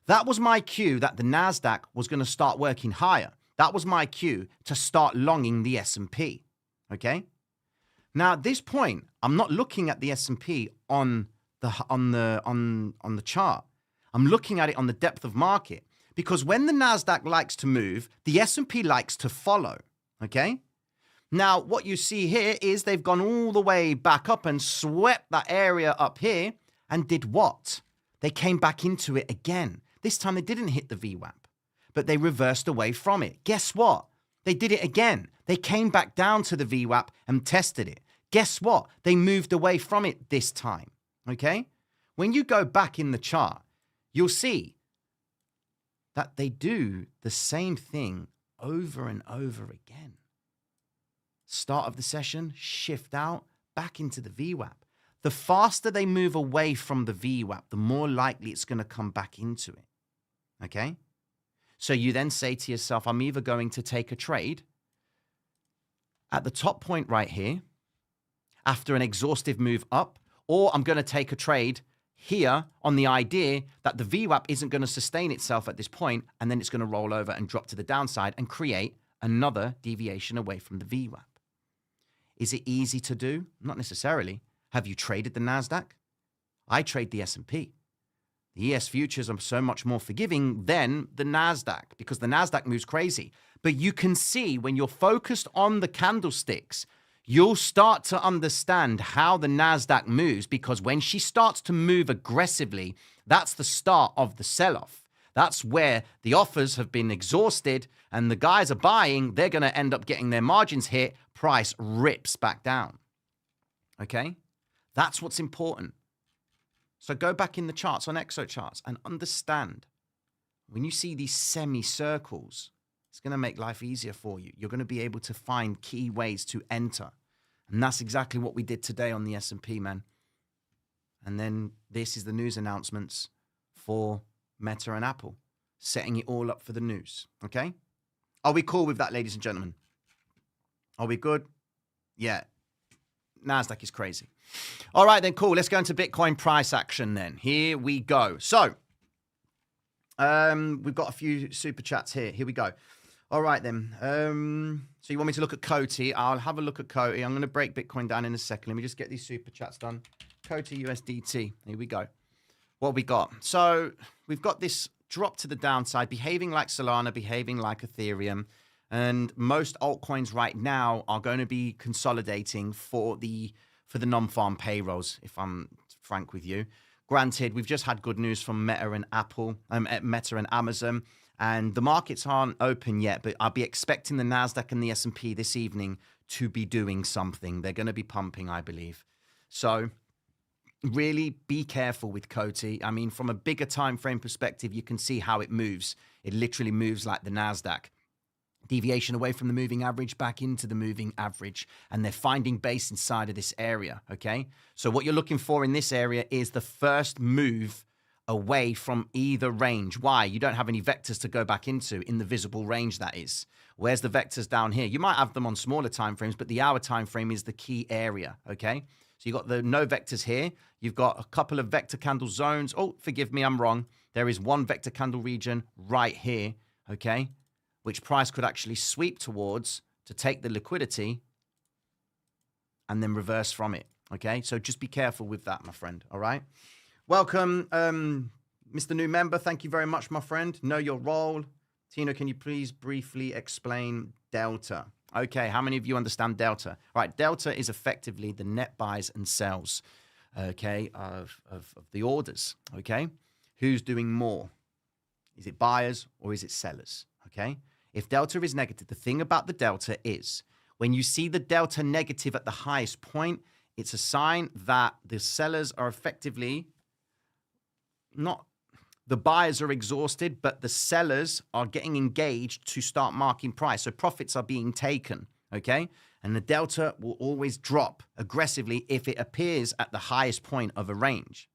That was my cue that the NASDAQ was going to start working higher. That was my cue to start longing the S&P. Okay? Now at this point, I'm not looking at the S&P on the chart. I'm looking at it on the depth of market. Because when the NASDAQ likes to move, the S&P likes to follow, okay? Now, what you see here is they've gone all the way back up and swept that area up here and did what? They came back into it again. This time they didn't hit the VWAP, but they reversed away from it. Guess what? They did it again. They came back down to the VWAP and tested it. Guess what? They moved away from it this time, okay? When you go back in the chart, you'll see that they do the same thing over and over again. Start of the session, shift out, back into the VWAP. The faster they move away from the VWAP, the more likely it's going to come back into it. Okay? So you then say to yourself, I'm either going to take a trade at the top point right here after an exhaustive move up, or I'm going to take a trade here on the idea that the VWAP isn't going to sustain itself at this point, and then it's going to roll over and drop to the downside and create another deviation away from the VWAP. Is it easy to do? Not necessarily. Have you traded the NASDAQ? I trade the S&P. The ES futures are so much more forgiving than the NASDAQ because the NASDAQ moves crazy. But you can see when you're focused on the candlesticks, you'll start to understand how the NASDAQ moves because when she starts to move aggressively, that's the start of the sell-off. That's where the offers have been exhausted and the guys are buying. They're going to end up getting their margins hit. Price rips back down. Okay? That's what's important. So go back in the charts on exo charts and understand when you see these semicircles, it's going to make life easier for you. You're going to be able to find key ways to enter. And that's exactly what we did today on the S&P, man. And then this is the news announcements for Meta and Apple, setting it all up for the news. Okay? Are we cool with that, ladies and gentlemen? Are we good? Yeah. NASDAQ is crazy. All right, then, cool. Let's go into Bitcoin price action then. Here we go. So, we've got a few super chats here. Here we go. All right, then. So you want me to look at Coty? I'll have a look at Coty. I'm going to break Bitcoin down in a second. Let me just get these super chats done. Coty USDT. Here we go. What have we got? So we've got this drop to the downside, behaving like Solana, behaving like Ethereum. And most altcoins right now are going to be consolidating for the non-farm payrolls, if I'm frank with you. Granted, we've just had good news from Meta and Apple, Meta and Amazon. And the markets aren't open yet, but I'll be expecting the NASDAQ and the S&P this evening to be doing something. They're going to be pumping, I believe. So really be careful with Coty. I mean, from a bigger time frame perspective, you can see how it moves. It literally moves like the NASDAQ. Deviation away from the moving average, back into the moving average. And they're finding base inside of this area, okay? So what you're looking for in this area is the first move away from either range. Why? You don't have any vectors to go back into in the visible range, that is. Where's the vectors down here? You might have them on smaller time frames, but the hour time frame is the key area, okay? So you've got the no vectors here. You've got a couple of vector candle zones. Oh, forgive me, I'm wrong. There is one vector candle region right here, okay, which price could actually sweep towards to take the liquidity and then reverse from it. Okay, so just be careful with that, my friend. All right. Welcome, Mr. New Member. Thank you very much, my friend. Know your role. Tino, can you please briefly explain Delta? Okay, how many of you understand Delta? Right, Delta is effectively the net buys and sells, okay, of the orders, okay? Who's doing more? Is it buyers or is it sellers, okay? If Delta is negative, the thing about the Delta is when you see the Delta negative at the highest point, it's a sign that the sellers are effectively not, the buyers are exhausted, but the sellers are getting engaged to start marking price. So profits are being taken, okay? And the Delta will always drop aggressively if it appears at the highest point of a range.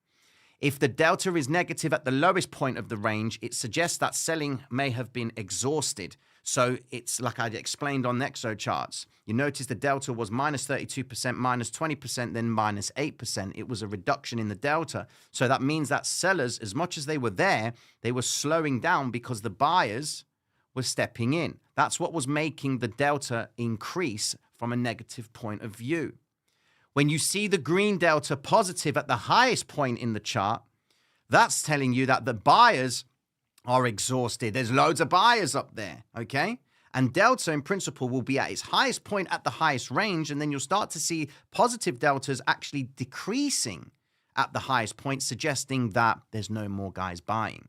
If the Delta is negative at the lowest point of the range, it suggests that selling may have been exhausted. So it's like I explained on Nexo charts. You notice the Delta was minus 32%, minus 20%, then minus 8%. It was a reduction in the Delta. So that means that sellers, as much as they were there, they were slowing down because the buyers were stepping in. That's what was making the Delta increase from a negative point of view. When you see the green Delta positive at the highest point in the chart, that's telling you that the buyers are exhausted. There's loads of buyers up there, okay? And Delta, in principle, will be at its highest point at the highest range, and then you'll start to see positive Deltas actually decreasing at the highest point, suggesting that there's no more guys buying.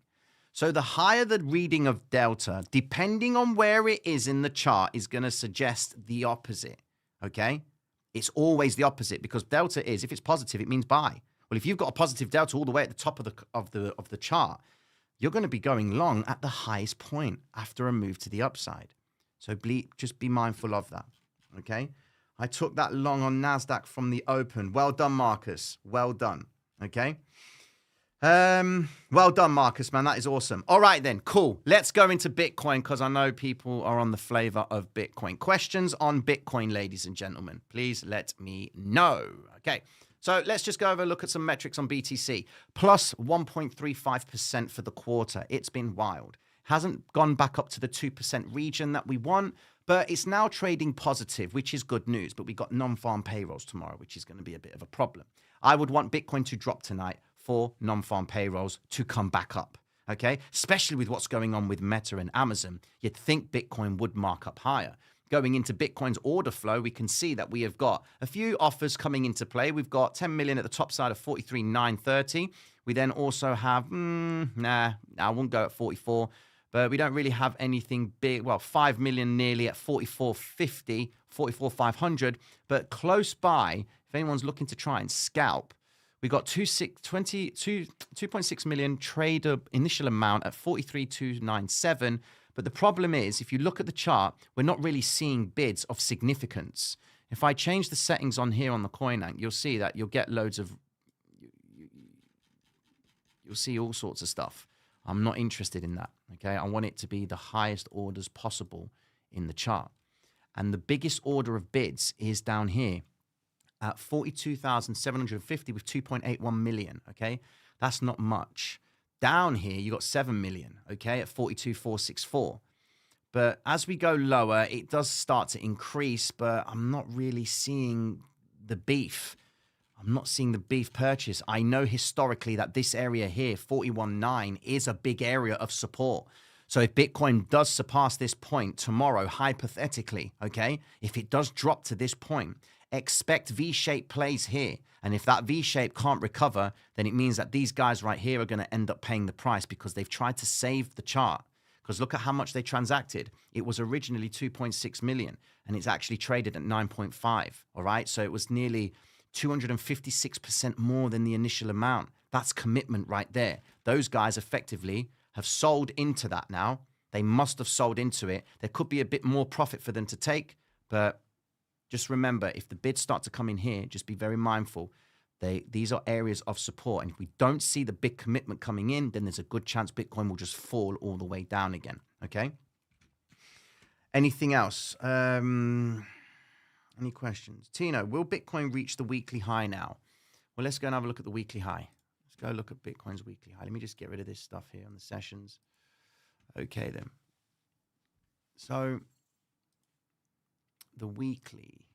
So the higher the reading of Delta, depending on where it is in the chart, is going to suggest the opposite, okay? It's always the opposite because Delta is, if it's positive, it means buy. Well, if you've got a positive Delta all the way at the top of the chart, you're going to be going long at the highest point after a move to the upside. So just be mindful of that, okay? I took that long on NASDAQ from the open. Well done, Marcus. Well done, okay? Well done, Marcus, man. That is awesome. All right, then. Cool. Let's go into Bitcoin because I know people are on the flavor of Bitcoin. Questions on Bitcoin, ladies and gentlemen. Please let me know. Okay. So let's just go over a look at some metrics on BTC. Plus 1.35% for the quarter. It's been wild. Hasn't gone back up to the 2% region that we want, but it's now trading positive, which is good news. But we got non-farm payrolls tomorrow, which is going to be a bit of a problem. I would want Bitcoin to drop tonight for non-farm payrolls to come back up, okay? Especially with what's going on with Meta and Amazon, you'd think Bitcoin would mark up higher. Going into Bitcoin's order flow, we can see that we have got a few offers coming into play. We've got 10 million at the top side of 43,930. We then also have, I won't go at 44, but we don't really have anything big. Well, 5 million nearly at 44.50, 44,500. But close by, if anyone's looking to try and scalp, we got 2.6 million trader initial amount at 43,297. But the problem is, if you look at the chart, we're not really seeing bids of significance. If I change the settings on here on the CoinAnk, you'll see that you'll get loads of, you'll see all sorts of stuff. I'm not interested in that, okay? I want it to be the highest orders possible in the chart. And the biggest order of bids is down here at 42,750 with 2.81 million, okay? That's not much. Down here, you got 7 million, okay, at 42,464. But as we go lower, it does start to increase, but I'm not really seeing the beef. I'm not seeing the beef purchase. I know historically that this area here, 41.9, is a big area of support. So if Bitcoin does surpass this point tomorrow, hypothetically, okay, if it does drop to this point, expect V-shaped plays here. And if that V-shape can't recover, then it means that these guys right here are going to end up paying the price because they've tried to save the chart. Because look at how much they transacted. It was originally 2.6 million and it's actually traded at 9.5. All right. So it was nearly 256% more than the initial amount. That's commitment right there. Those guys effectively have sold into that now. They must have sold into it. There could be a bit more profit for them to take, but just remember, if the bids start to come in here, just be very mindful. These are areas of support. And if we don't see the big commitment coming in, then there's a good chance Bitcoin will just fall all the way down again. Okay? Anything else? Any questions? Tino, will Bitcoin reach the weekly high now? Well, let's go and have a look at the weekly high. Let's go look at Bitcoin's weekly high. Let me just get rid of this stuff here on the sessions. Okay, then. So the weekly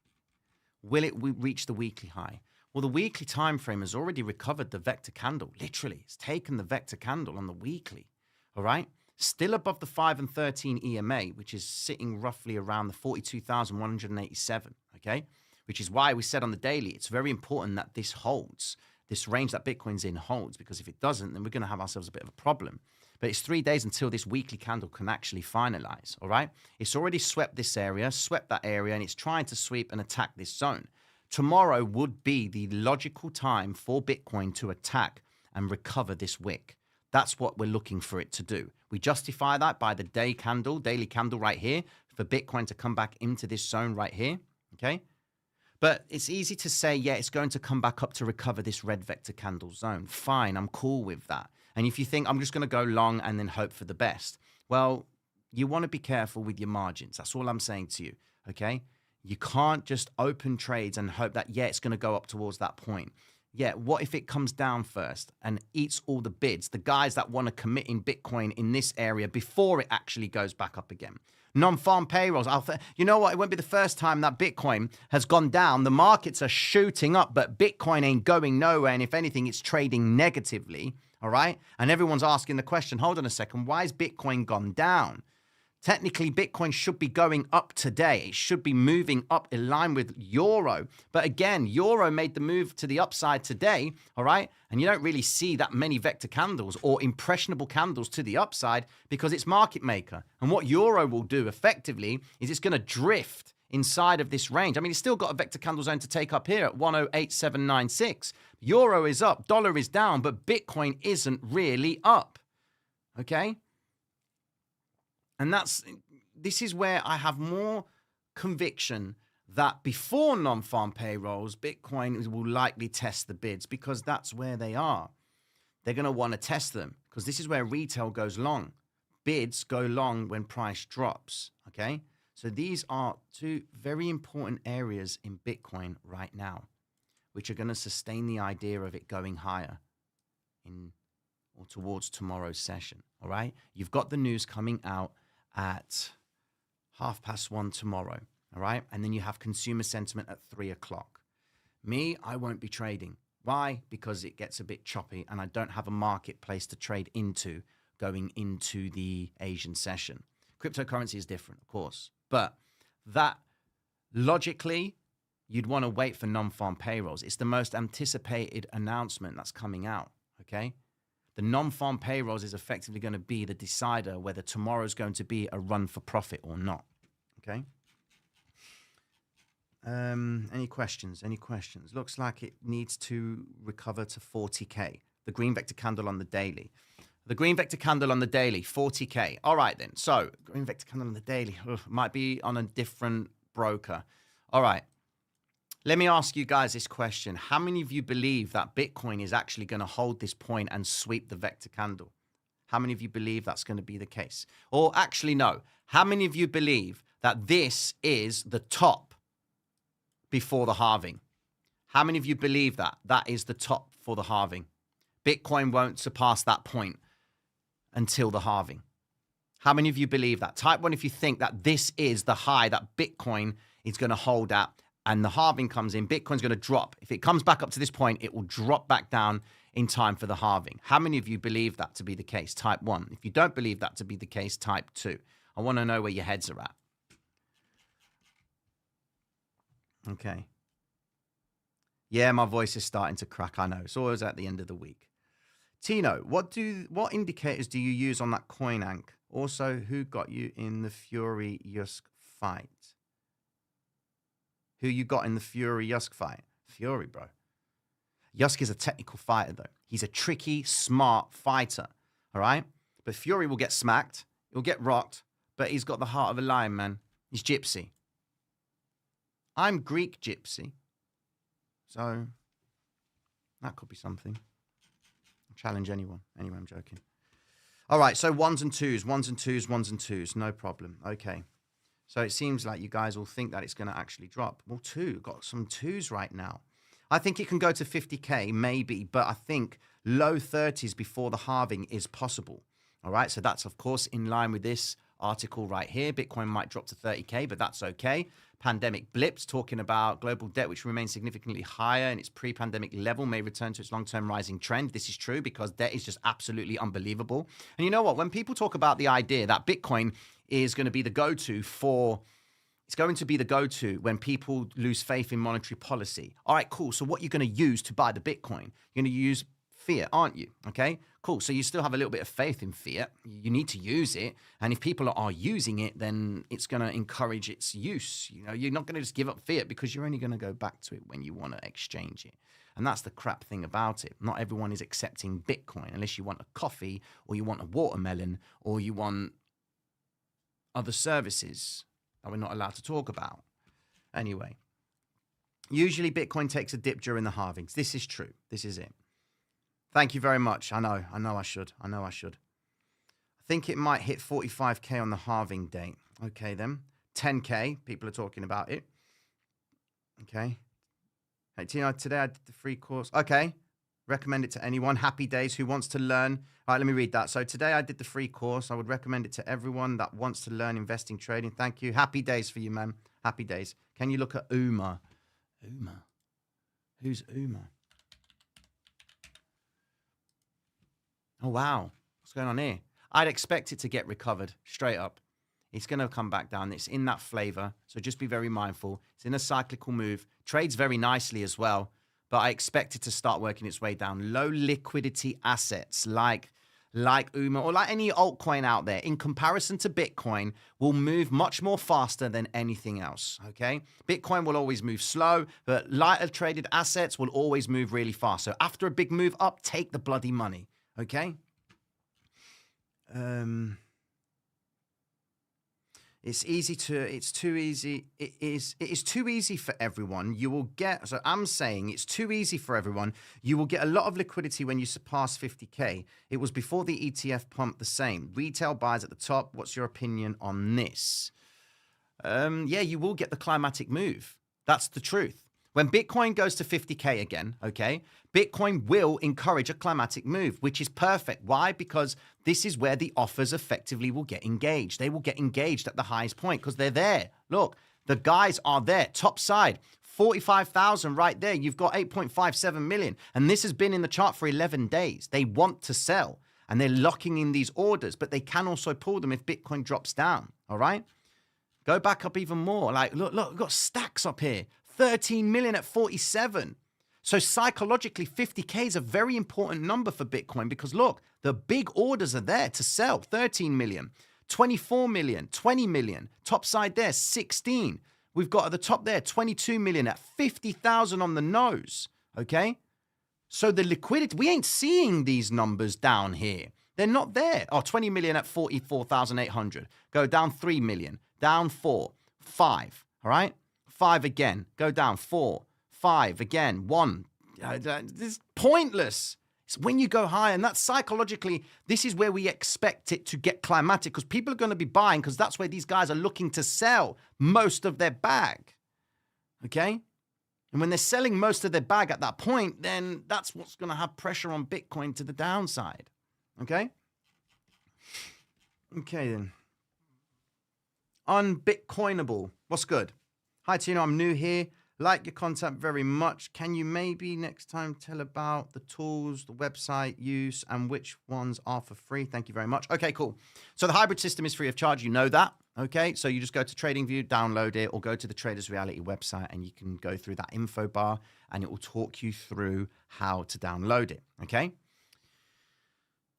Will it reach the weekly high? Well, the weekly time frame has already recovered the vector candle. Literally, it's taken the vector candle on the weekly. All right? Still above the 5 and 13 EMA, which is sitting roughly around the 42,187. Okay? Which is why we said on the daily, it's very important that this holds. This range that Bitcoin's in holds, because if it doesn't, then we're going to have ourselves a bit of a problem. But it's 3 days until this weekly candle can actually finalize, all right? It's already swept this area, swept that area, and it's trying to sweep and attack this zone. Tomorrow would be the logical time for Bitcoin to attack and recover this wick. That's what we're looking for it to do. We justify that by the daily candle right here, for Bitcoin to come back into this zone right here, okay? But it's easy to say, yeah, it's going to come back up to recover this red vector candle zone. Fine, I'm cool with that. And if you think I'm just going to go long and then hope for the best, well, you want to be careful with your margins. That's all I'm saying to you, okay? You can't just open trades and hope that, yeah, it's going to go up towards that point. Yeah, what if it comes down first and eats all the bids, the guys that want to commit in Bitcoin in this area before it actually goes back up again? Non-farm payrolls. You know what? It won't be the first time that Bitcoin has gone down. The markets are shooting up, but Bitcoin ain't going nowhere. And if anything, it's trading negatively. All right. And everyone's asking the question, hold on a second, why has Bitcoin gone down? Technically, Bitcoin should be going up today. It should be moving up in line with Euro. But again, Euro made the move to the upside today, all right? And you don't really see that many vector candles or impressionable candles to the upside because it's market maker. And what Euro will do effectively is it's going to drift inside of this range. I mean, it's still got a vector candle zone to take up here at 108796. Euro is up, dollar is down, but Bitcoin isn't really up, okay? And this is where I have more conviction that before non-farm payrolls, Bitcoin will likely test the bids because that's where they are. They're going to want to test them because this is where retail goes long. Bids go long when price drops, okay? So these are two very important areas in Bitcoin right now, which are going to sustain the idea of it going higher or towards tomorrow's session, all right? You've got the news coming out at 1:30 tomorrow, all right? And then you have consumer sentiment at 3 o'clock. Me, I won't be trading. Why? Because it gets a bit choppy and I don't have a marketplace to trade into going into the Asian session. Cryptocurrency is different, of course. But that, logically, you'd want to wait for non-farm payrolls. It's the most anticipated announcement that's coming out, okay? The non-farm payrolls is effectively going to be the decider whether tomorrow's going to be a run for profit or not. Okay. Any questions? Any questions? Looks like it needs to recover to 40K. The green vector candle on the daily. The green vector candle on the daily, 40K. All right then. So green vector candle on the daily might be on a different broker. All right. Let me ask you guys this question. How many of you believe that Bitcoin is actually going to hold this point and sweep the vector candle? How many of you believe that's going to be the case? Or actually, no. How many of you believe that this is the top before the halving? How many of you believe that that is the top for the halving? Bitcoin won't surpass that point until the halving. How many of you believe that? Type 1 if you think that this is the high that Bitcoin is going to hold at. And the halving comes in, Bitcoin's going to drop. If it comes back up to this point, it will drop back down in time for the halving. How many of you believe that to be the case? Type 1. If you don't believe that to be the case, type 2. I want to know where your heads are at. Okay. Yeah, my voice is starting to crack. I know. It's always at the end of the week. Tino, what indicators do you use on that coin ank? Also, who got you in the Fury Yusk fight? Who you got in the Fury Yusk fight? Fury, bro. Yusk is a technical fighter, though. He's a tricky, smart fighter, all right? But Fury will get smacked. He'll get rocked, but he's got the heart of a lion, man. He's gypsy. I'm Greek gypsy. So that could be something. I'll challenge anyone. Anyway, I'm joking. All right, so ones and twos. No problem. Okay. So it seems like you guys all think that it's going to actually drop. Well, got some twos right now. I think it can go to 50K, maybe, but I think low 30s before the halving is possible. All right, so that's, of course, in line with this article right here. Bitcoin might drop to 30K, but that's okay. Pandemic blips, talking about global debt, which remains significantly higher in its pre-pandemic level, may return to its long-term rising trend. This is true because debt is just absolutely unbelievable. And you know what? When people talk about the idea that Bitcoin is going to be the go-to for... It's going to be the go-to when people lose faith in monetary policy. All right, cool. So what you're going to use to buy the Bitcoin? You're going to use fiat, aren't you? Okay, cool. So you still have a little bit of faith in fiat. You need to use it. And if people are using it, then it's going to encourage its use. You know, you're not going to just give up fiat because you're only going to go back to it when you want to exchange it. And that's the crap thing about it. Not everyone is accepting Bitcoin unless you want a coffee or you want a watermelon or you want other services that we're not allowed to talk about. Anyway, usually Bitcoin takes a dip during the halvings. This is true. This is it. Thank you very much. I know I should. I think it might hit 45K on the halving date. Okay, then. 10K. People are talking about it. Okay. Hey, Tina, today I did the free course. Okay. Recommend it to anyone. Happy days. Who wants to learn? All right, let me read that. So today I did the free course. I would recommend it to everyone that wants to learn investing, trading. Thank you. Happy days for you, man. Happy days. Can you look at Uma? Uma. Who's Uma? Oh, wow. What's going on here? I'd expect it to get recovered straight up. It's going to come back down. It's in that flavor. So just be very mindful. It's in a cyclical move. Trades very nicely as well. But I expect it to start working its way down. Low liquidity assets like UMA or like any altcoin out there in comparison to Bitcoin will move much more faster than anything else, okay? Bitcoin will always move slow, but lighter traded assets will always move really fast. So after a big move up, take the bloody money, okay? It is too easy for everyone. You will get, so I'm saying it's too easy for everyone. You will get a lot of liquidity when you surpass 50K. It was before the ETF pump the same. Retail buys at the top. What's your opinion on this? Yeah, you will get the climatic move. That's the truth. When Bitcoin goes to 50K again, okay, Bitcoin will encourage a climatic move, which is perfect. Why? Because this is where the offers effectively will get engaged. They will get engaged at the highest point because they're there. Look, the guys are there. Top side, 45,000 right there. You've got 8.57 million. And this has been in the chart for 11 days. They want to sell and they're locking in these orders, but they can also pull them if Bitcoin drops down. All right. Go back up even more. Like, look, we've got stacks up here. 13 million at 47. So psychologically, 50K is a very important number for Bitcoin because look, the big orders are there to sell. 13 million, 24 million, 20 million. Top side there, 16. We've got at the top there, 22 million at 50,000 on the nose. Okay. So the liquidity, we ain't seeing these numbers down here. They're not there. Oh, 20 million at 44,800. Go down 3 million, down 4, 5. All right. 5 again, go down 4, 5 again, 1. This is pointless. It's when you go high, and that's psychologically, this is where we expect it to get climatic because people are going to be buying because that's where these guys are looking to sell most of their bag. Okay? And when they're selling most of their bag at that point, then that's what's going to have pressure on Bitcoin to the downside. Okay? Okay, then. Unbitcoinable. What's good? Hi, Tino, I'm new here. Like your content very much. Can you maybe next time tell about the tools, the website use, and which ones are for free? Thank you very much. Okay, cool. So the hybrid system is free of charge. You know that. Okay, so you just go to TradingView, download it, or go to the Traders Reality website, and you can go through that info bar, and it will talk you through how to download it. Okay.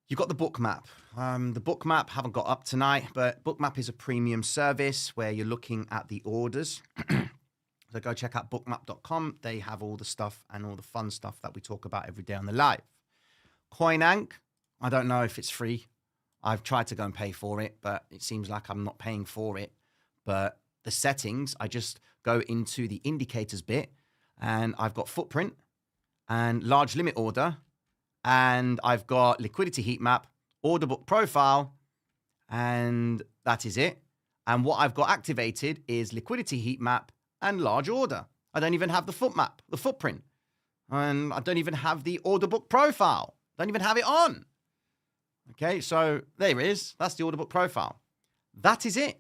You've got the Bookmap. The Bookmap haven't got up tonight, but Bookmap is a premium service where you're looking at the orders. So go check out bookmap.com. They have all the stuff and all the fun stuff that we talk about every day on the live. CoinAnk, I don't know if it's free. I've tried to go and pay for it, but it seems like I'm not paying for it. But the settings, I just go into the indicators bit, and I've got footprint and large limit order. And I've got liquidity heat map, order book profile, and that is it. And what I've got activated is liquidity heat map and large order. I don't even have the footprint. And I don't even have the order book profile. Don't even have it on. Okay, so there it is. That's the order book profile. That is it.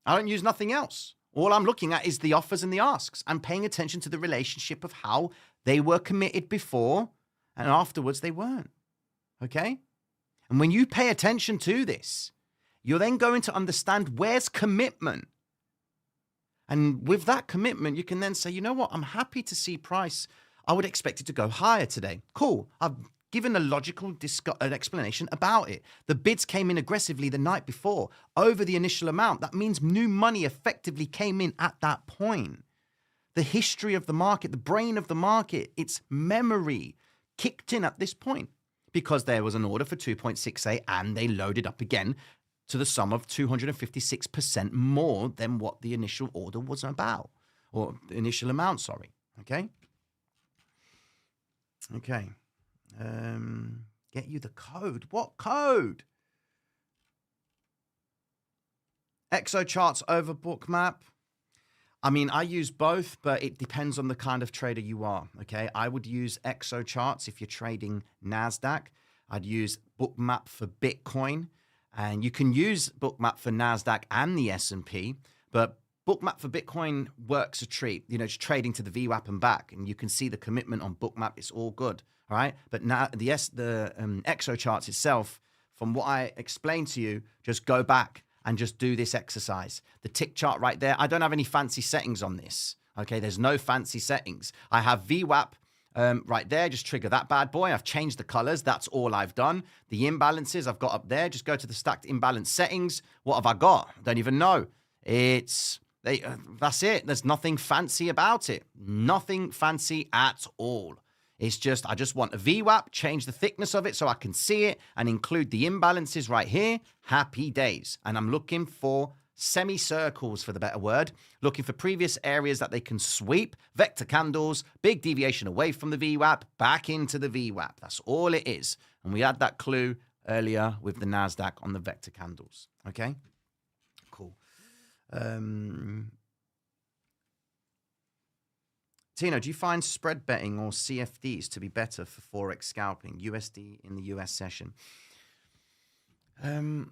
I don't use nothing else. All I'm looking at is the offers and the asks. I'm paying attention to the relationship of how they were committed before and afterwards they weren't. Okay? And when you pay attention to this, you're then going to understand where's commitment. And with that commitment, you can then say, you know what? I'm happy to see price. I would expect it to go higher today. Cool. I've given a logical an explanation about it. The bids came in aggressively the night before over the initial amount. That means new money effectively came in at that point. The history of the market, the brain of the market, its memory kicked in at this point because there was an order for 2.68 and they loaded up again to the sum of 256% more than what the initial order was about, or the initial amount, sorry. Okay? Okay. Get you the code. What code? Exo charts over bookmap. I mean, I use both, but it depends on the kind of trader you are. Okay, I would use Exo charts if you're trading NASDAQ. I'd use bookmap for Bitcoin, and you can use bookmap for NASDAQ and the S&P, but bookmap for Bitcoin works a treat. You know, it's trading to the VWAP and back, and you can see the commitment on bookmap. It's all good. All right, but now the Exo charts itself, from what I explained to you, just go back and just do this exercise. The tick chart right there, I don't have any fancy settings on this. Okay, there's no fancy settings. I have VWAP right there, just trigger that bad boy. I've changed the colors, that's all I've done. The imbalances I've got up there, just go to the stacked imbalance settings. What have I got? I don't even know. That's it. There's nothing fancy about it. Nothing fancy at all. It's just, I just want a VWAP, change the thickness of it so I can see it and include the imbalances right here. Happy days. And I'm looking for semicircles, for the better word, looking for previous areas that they can sweep, vector candles, big deviation away from the VWAP, back into the VWAP. That's all it is. And we had that clue earlier with the NASDAQ on the vector candles. Okay? Cool. Tino, do you find spread betting or CFDs to be better for Forex scalping? USD in the US session.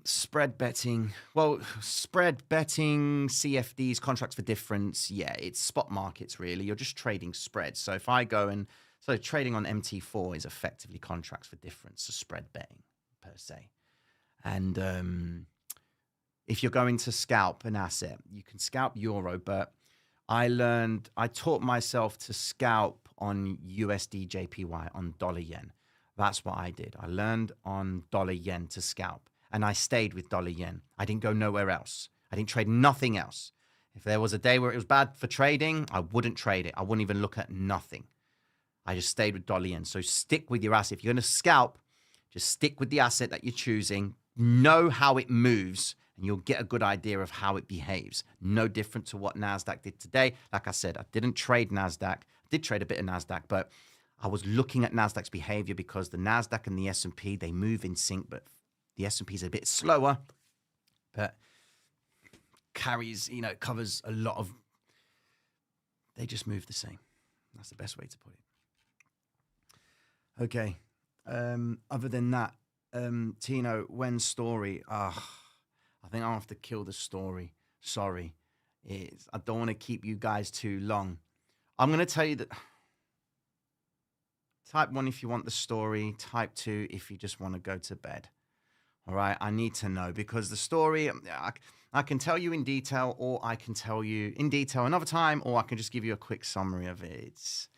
Spread betting. Well, spread betting, CFDs, contracts for difference. Yeah, it's spot markets, really. You're just trading spreads. So if I go and... So trading on MT4 is effectively contracts for difference, so spread betting, per se. And if you're going to scalp an asset, you can scalp euro, but I taught myself to scalp on USD JPY, on dollar yen. That's what I did. I learned on dollar yen to scalp, and I stayed with dollar yen. I didn't go nowhere else. I didn't trade nothing else. If there was a day where it was bad for trading, I wouldn't trade it. I wouldn't even look at nothing. I just stayed with dollar yen. So stick with your asset. If you're going to scalp, just stick with the asset that you're choosing. Know how it moves, and you'll get a good idea of how it behaves. No different to what NASDAQ did today. Like I said, I didn't trade NASDAQ. I did trade a bit of NASDAQ, but I was looking at NASDAQ's behavior because the NASDAQ and the S&P, they move in sync, but the S&P is a bit slower, but carries, covers a lot of, they just move the same. That's the best way to put it. Okay. Other than that, Tino, when story? I think I'll have to kill the story. Sorry. I don't want to keep you guys too long. I'm going to tell you that. Type 1 if you want the story. Type 2 if you just want to go to bed. All right? I need to know because the story, I can tell you in detail, or I can tell you in detail another time, or I can just give you a quick summary of it. It's,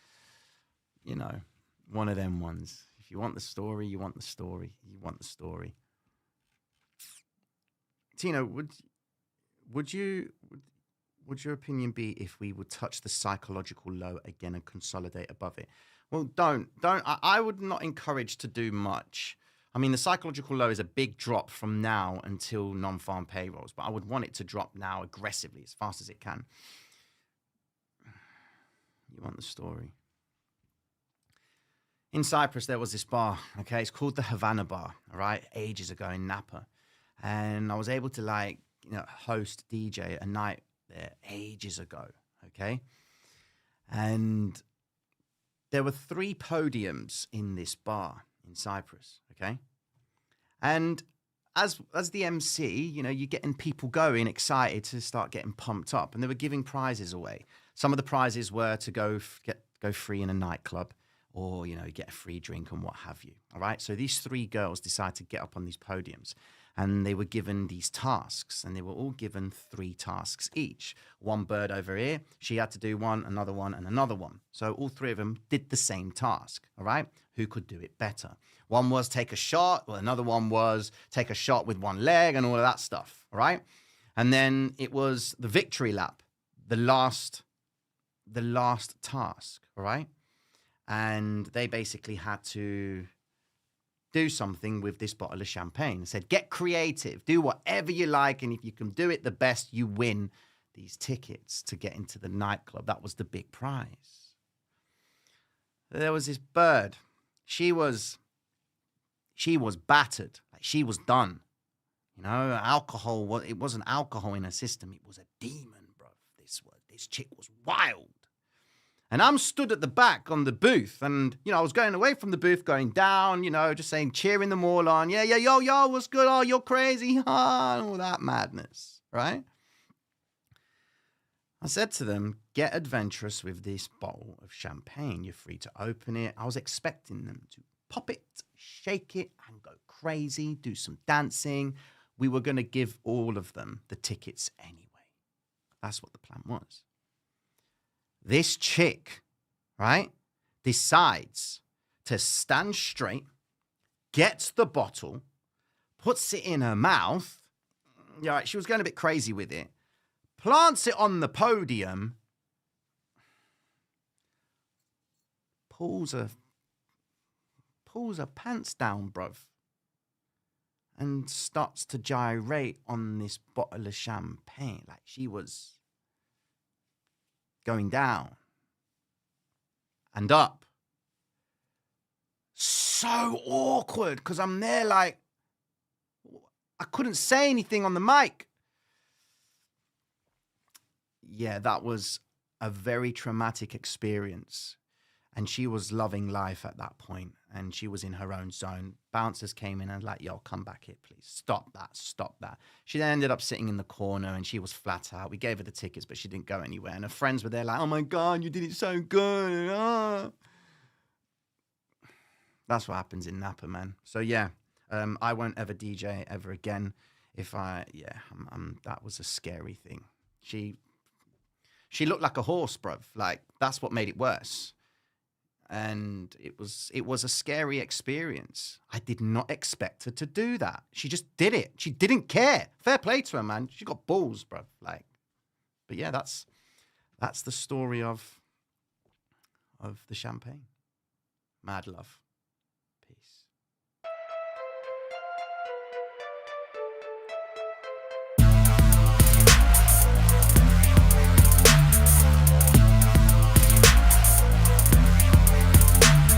one of them ones. If you want the story, you want the story. You want the story. Tino, would your opinion be if we would touch the psychological low again and consolidate above it? Well, don't. I would not encourage to do much. I mean, the psychological low is a big drop from now until non-farm payrolls, but I would want it to drop now aggressively, as fast as it can. You want the story. In Cyprus, there was this bar, okay? It's called the Havana Bar, all right? Ages ago in Napa. And I was able to, host DJ a night there ages ago, okay? And there were 3 podiums in this bar in Cyprus, okay? And as the MC, you're getting people going, excited to start getting pumped up, and they were giving prizes away. Some of the prizes were to go free in a nightclub, or get a free drink and what have you. All right. So these three girls decided to get up on these podiums, and they were given these tasks, and they were all given 3 tasks each. One bird over here, she had to do one, another one, and another one. So all 3 of them did the same task. All right. Who could do it better? One was take a shot. Well, another one was take a shot with one leg and all of that stuff. All right. And then it was the victory lap, the last task. All right. And they basically had to do something with this bottle of champagne. They said, get creative, do whatever you like. And if you can do it the best, you win these tickets to get into the nightclub. That was the big prize. There was this bird. She was battered. Like, she was done. Alcohol, it wasn't alcohol in her system. It was a demon, bro. This chick was wild. And I'm stood at the back on the booth, and, I was going away from the booth, going down, just saying, cheering them all on. Yeah, yo, what's good? Oh, you're crazy. All that madness, right? I said to them, get adventurous with this bottle of champagne. You're free to open it. I was expecting them to pop it, shake it, and go crazy, do some dancing. We were going to give all of them the tickets anyway. That's what the plan was. This chick, right, decides to stand straight, gets the bottle, puts it in her mouth. Yeah, she was going a bit crazy with it. Plants it on the podium, pulls her pants down, bruv, and starts to gyrate on this bottle of champagne. Like, she was going down and up. So awkward, because I'm there like, I couldn't say anything on the mic. Yeah, that was a very traumatic experience. And she was loving life at that point, and she was in her own zone. Bouncers came in and like, yo, come back here, please. Stop that. She then ended up sitting in the corner, and she was flat out. We gave her the tickets, but she didn't go anywhere. And her friends were there like, oh my God, you did it so good. Oh. That's what happens in Napa, man. So yeah, I won't ever DJ ever again. That was a scary thing. She looked like a horse, bruv. Like, that's what made it worse. And it was a scary experience. I did not expect her to do that. She just did it. She didn't care. Fair play to her, man. She got balls, bruv. Like, but yeah, that's the story of the champagne. Mad love.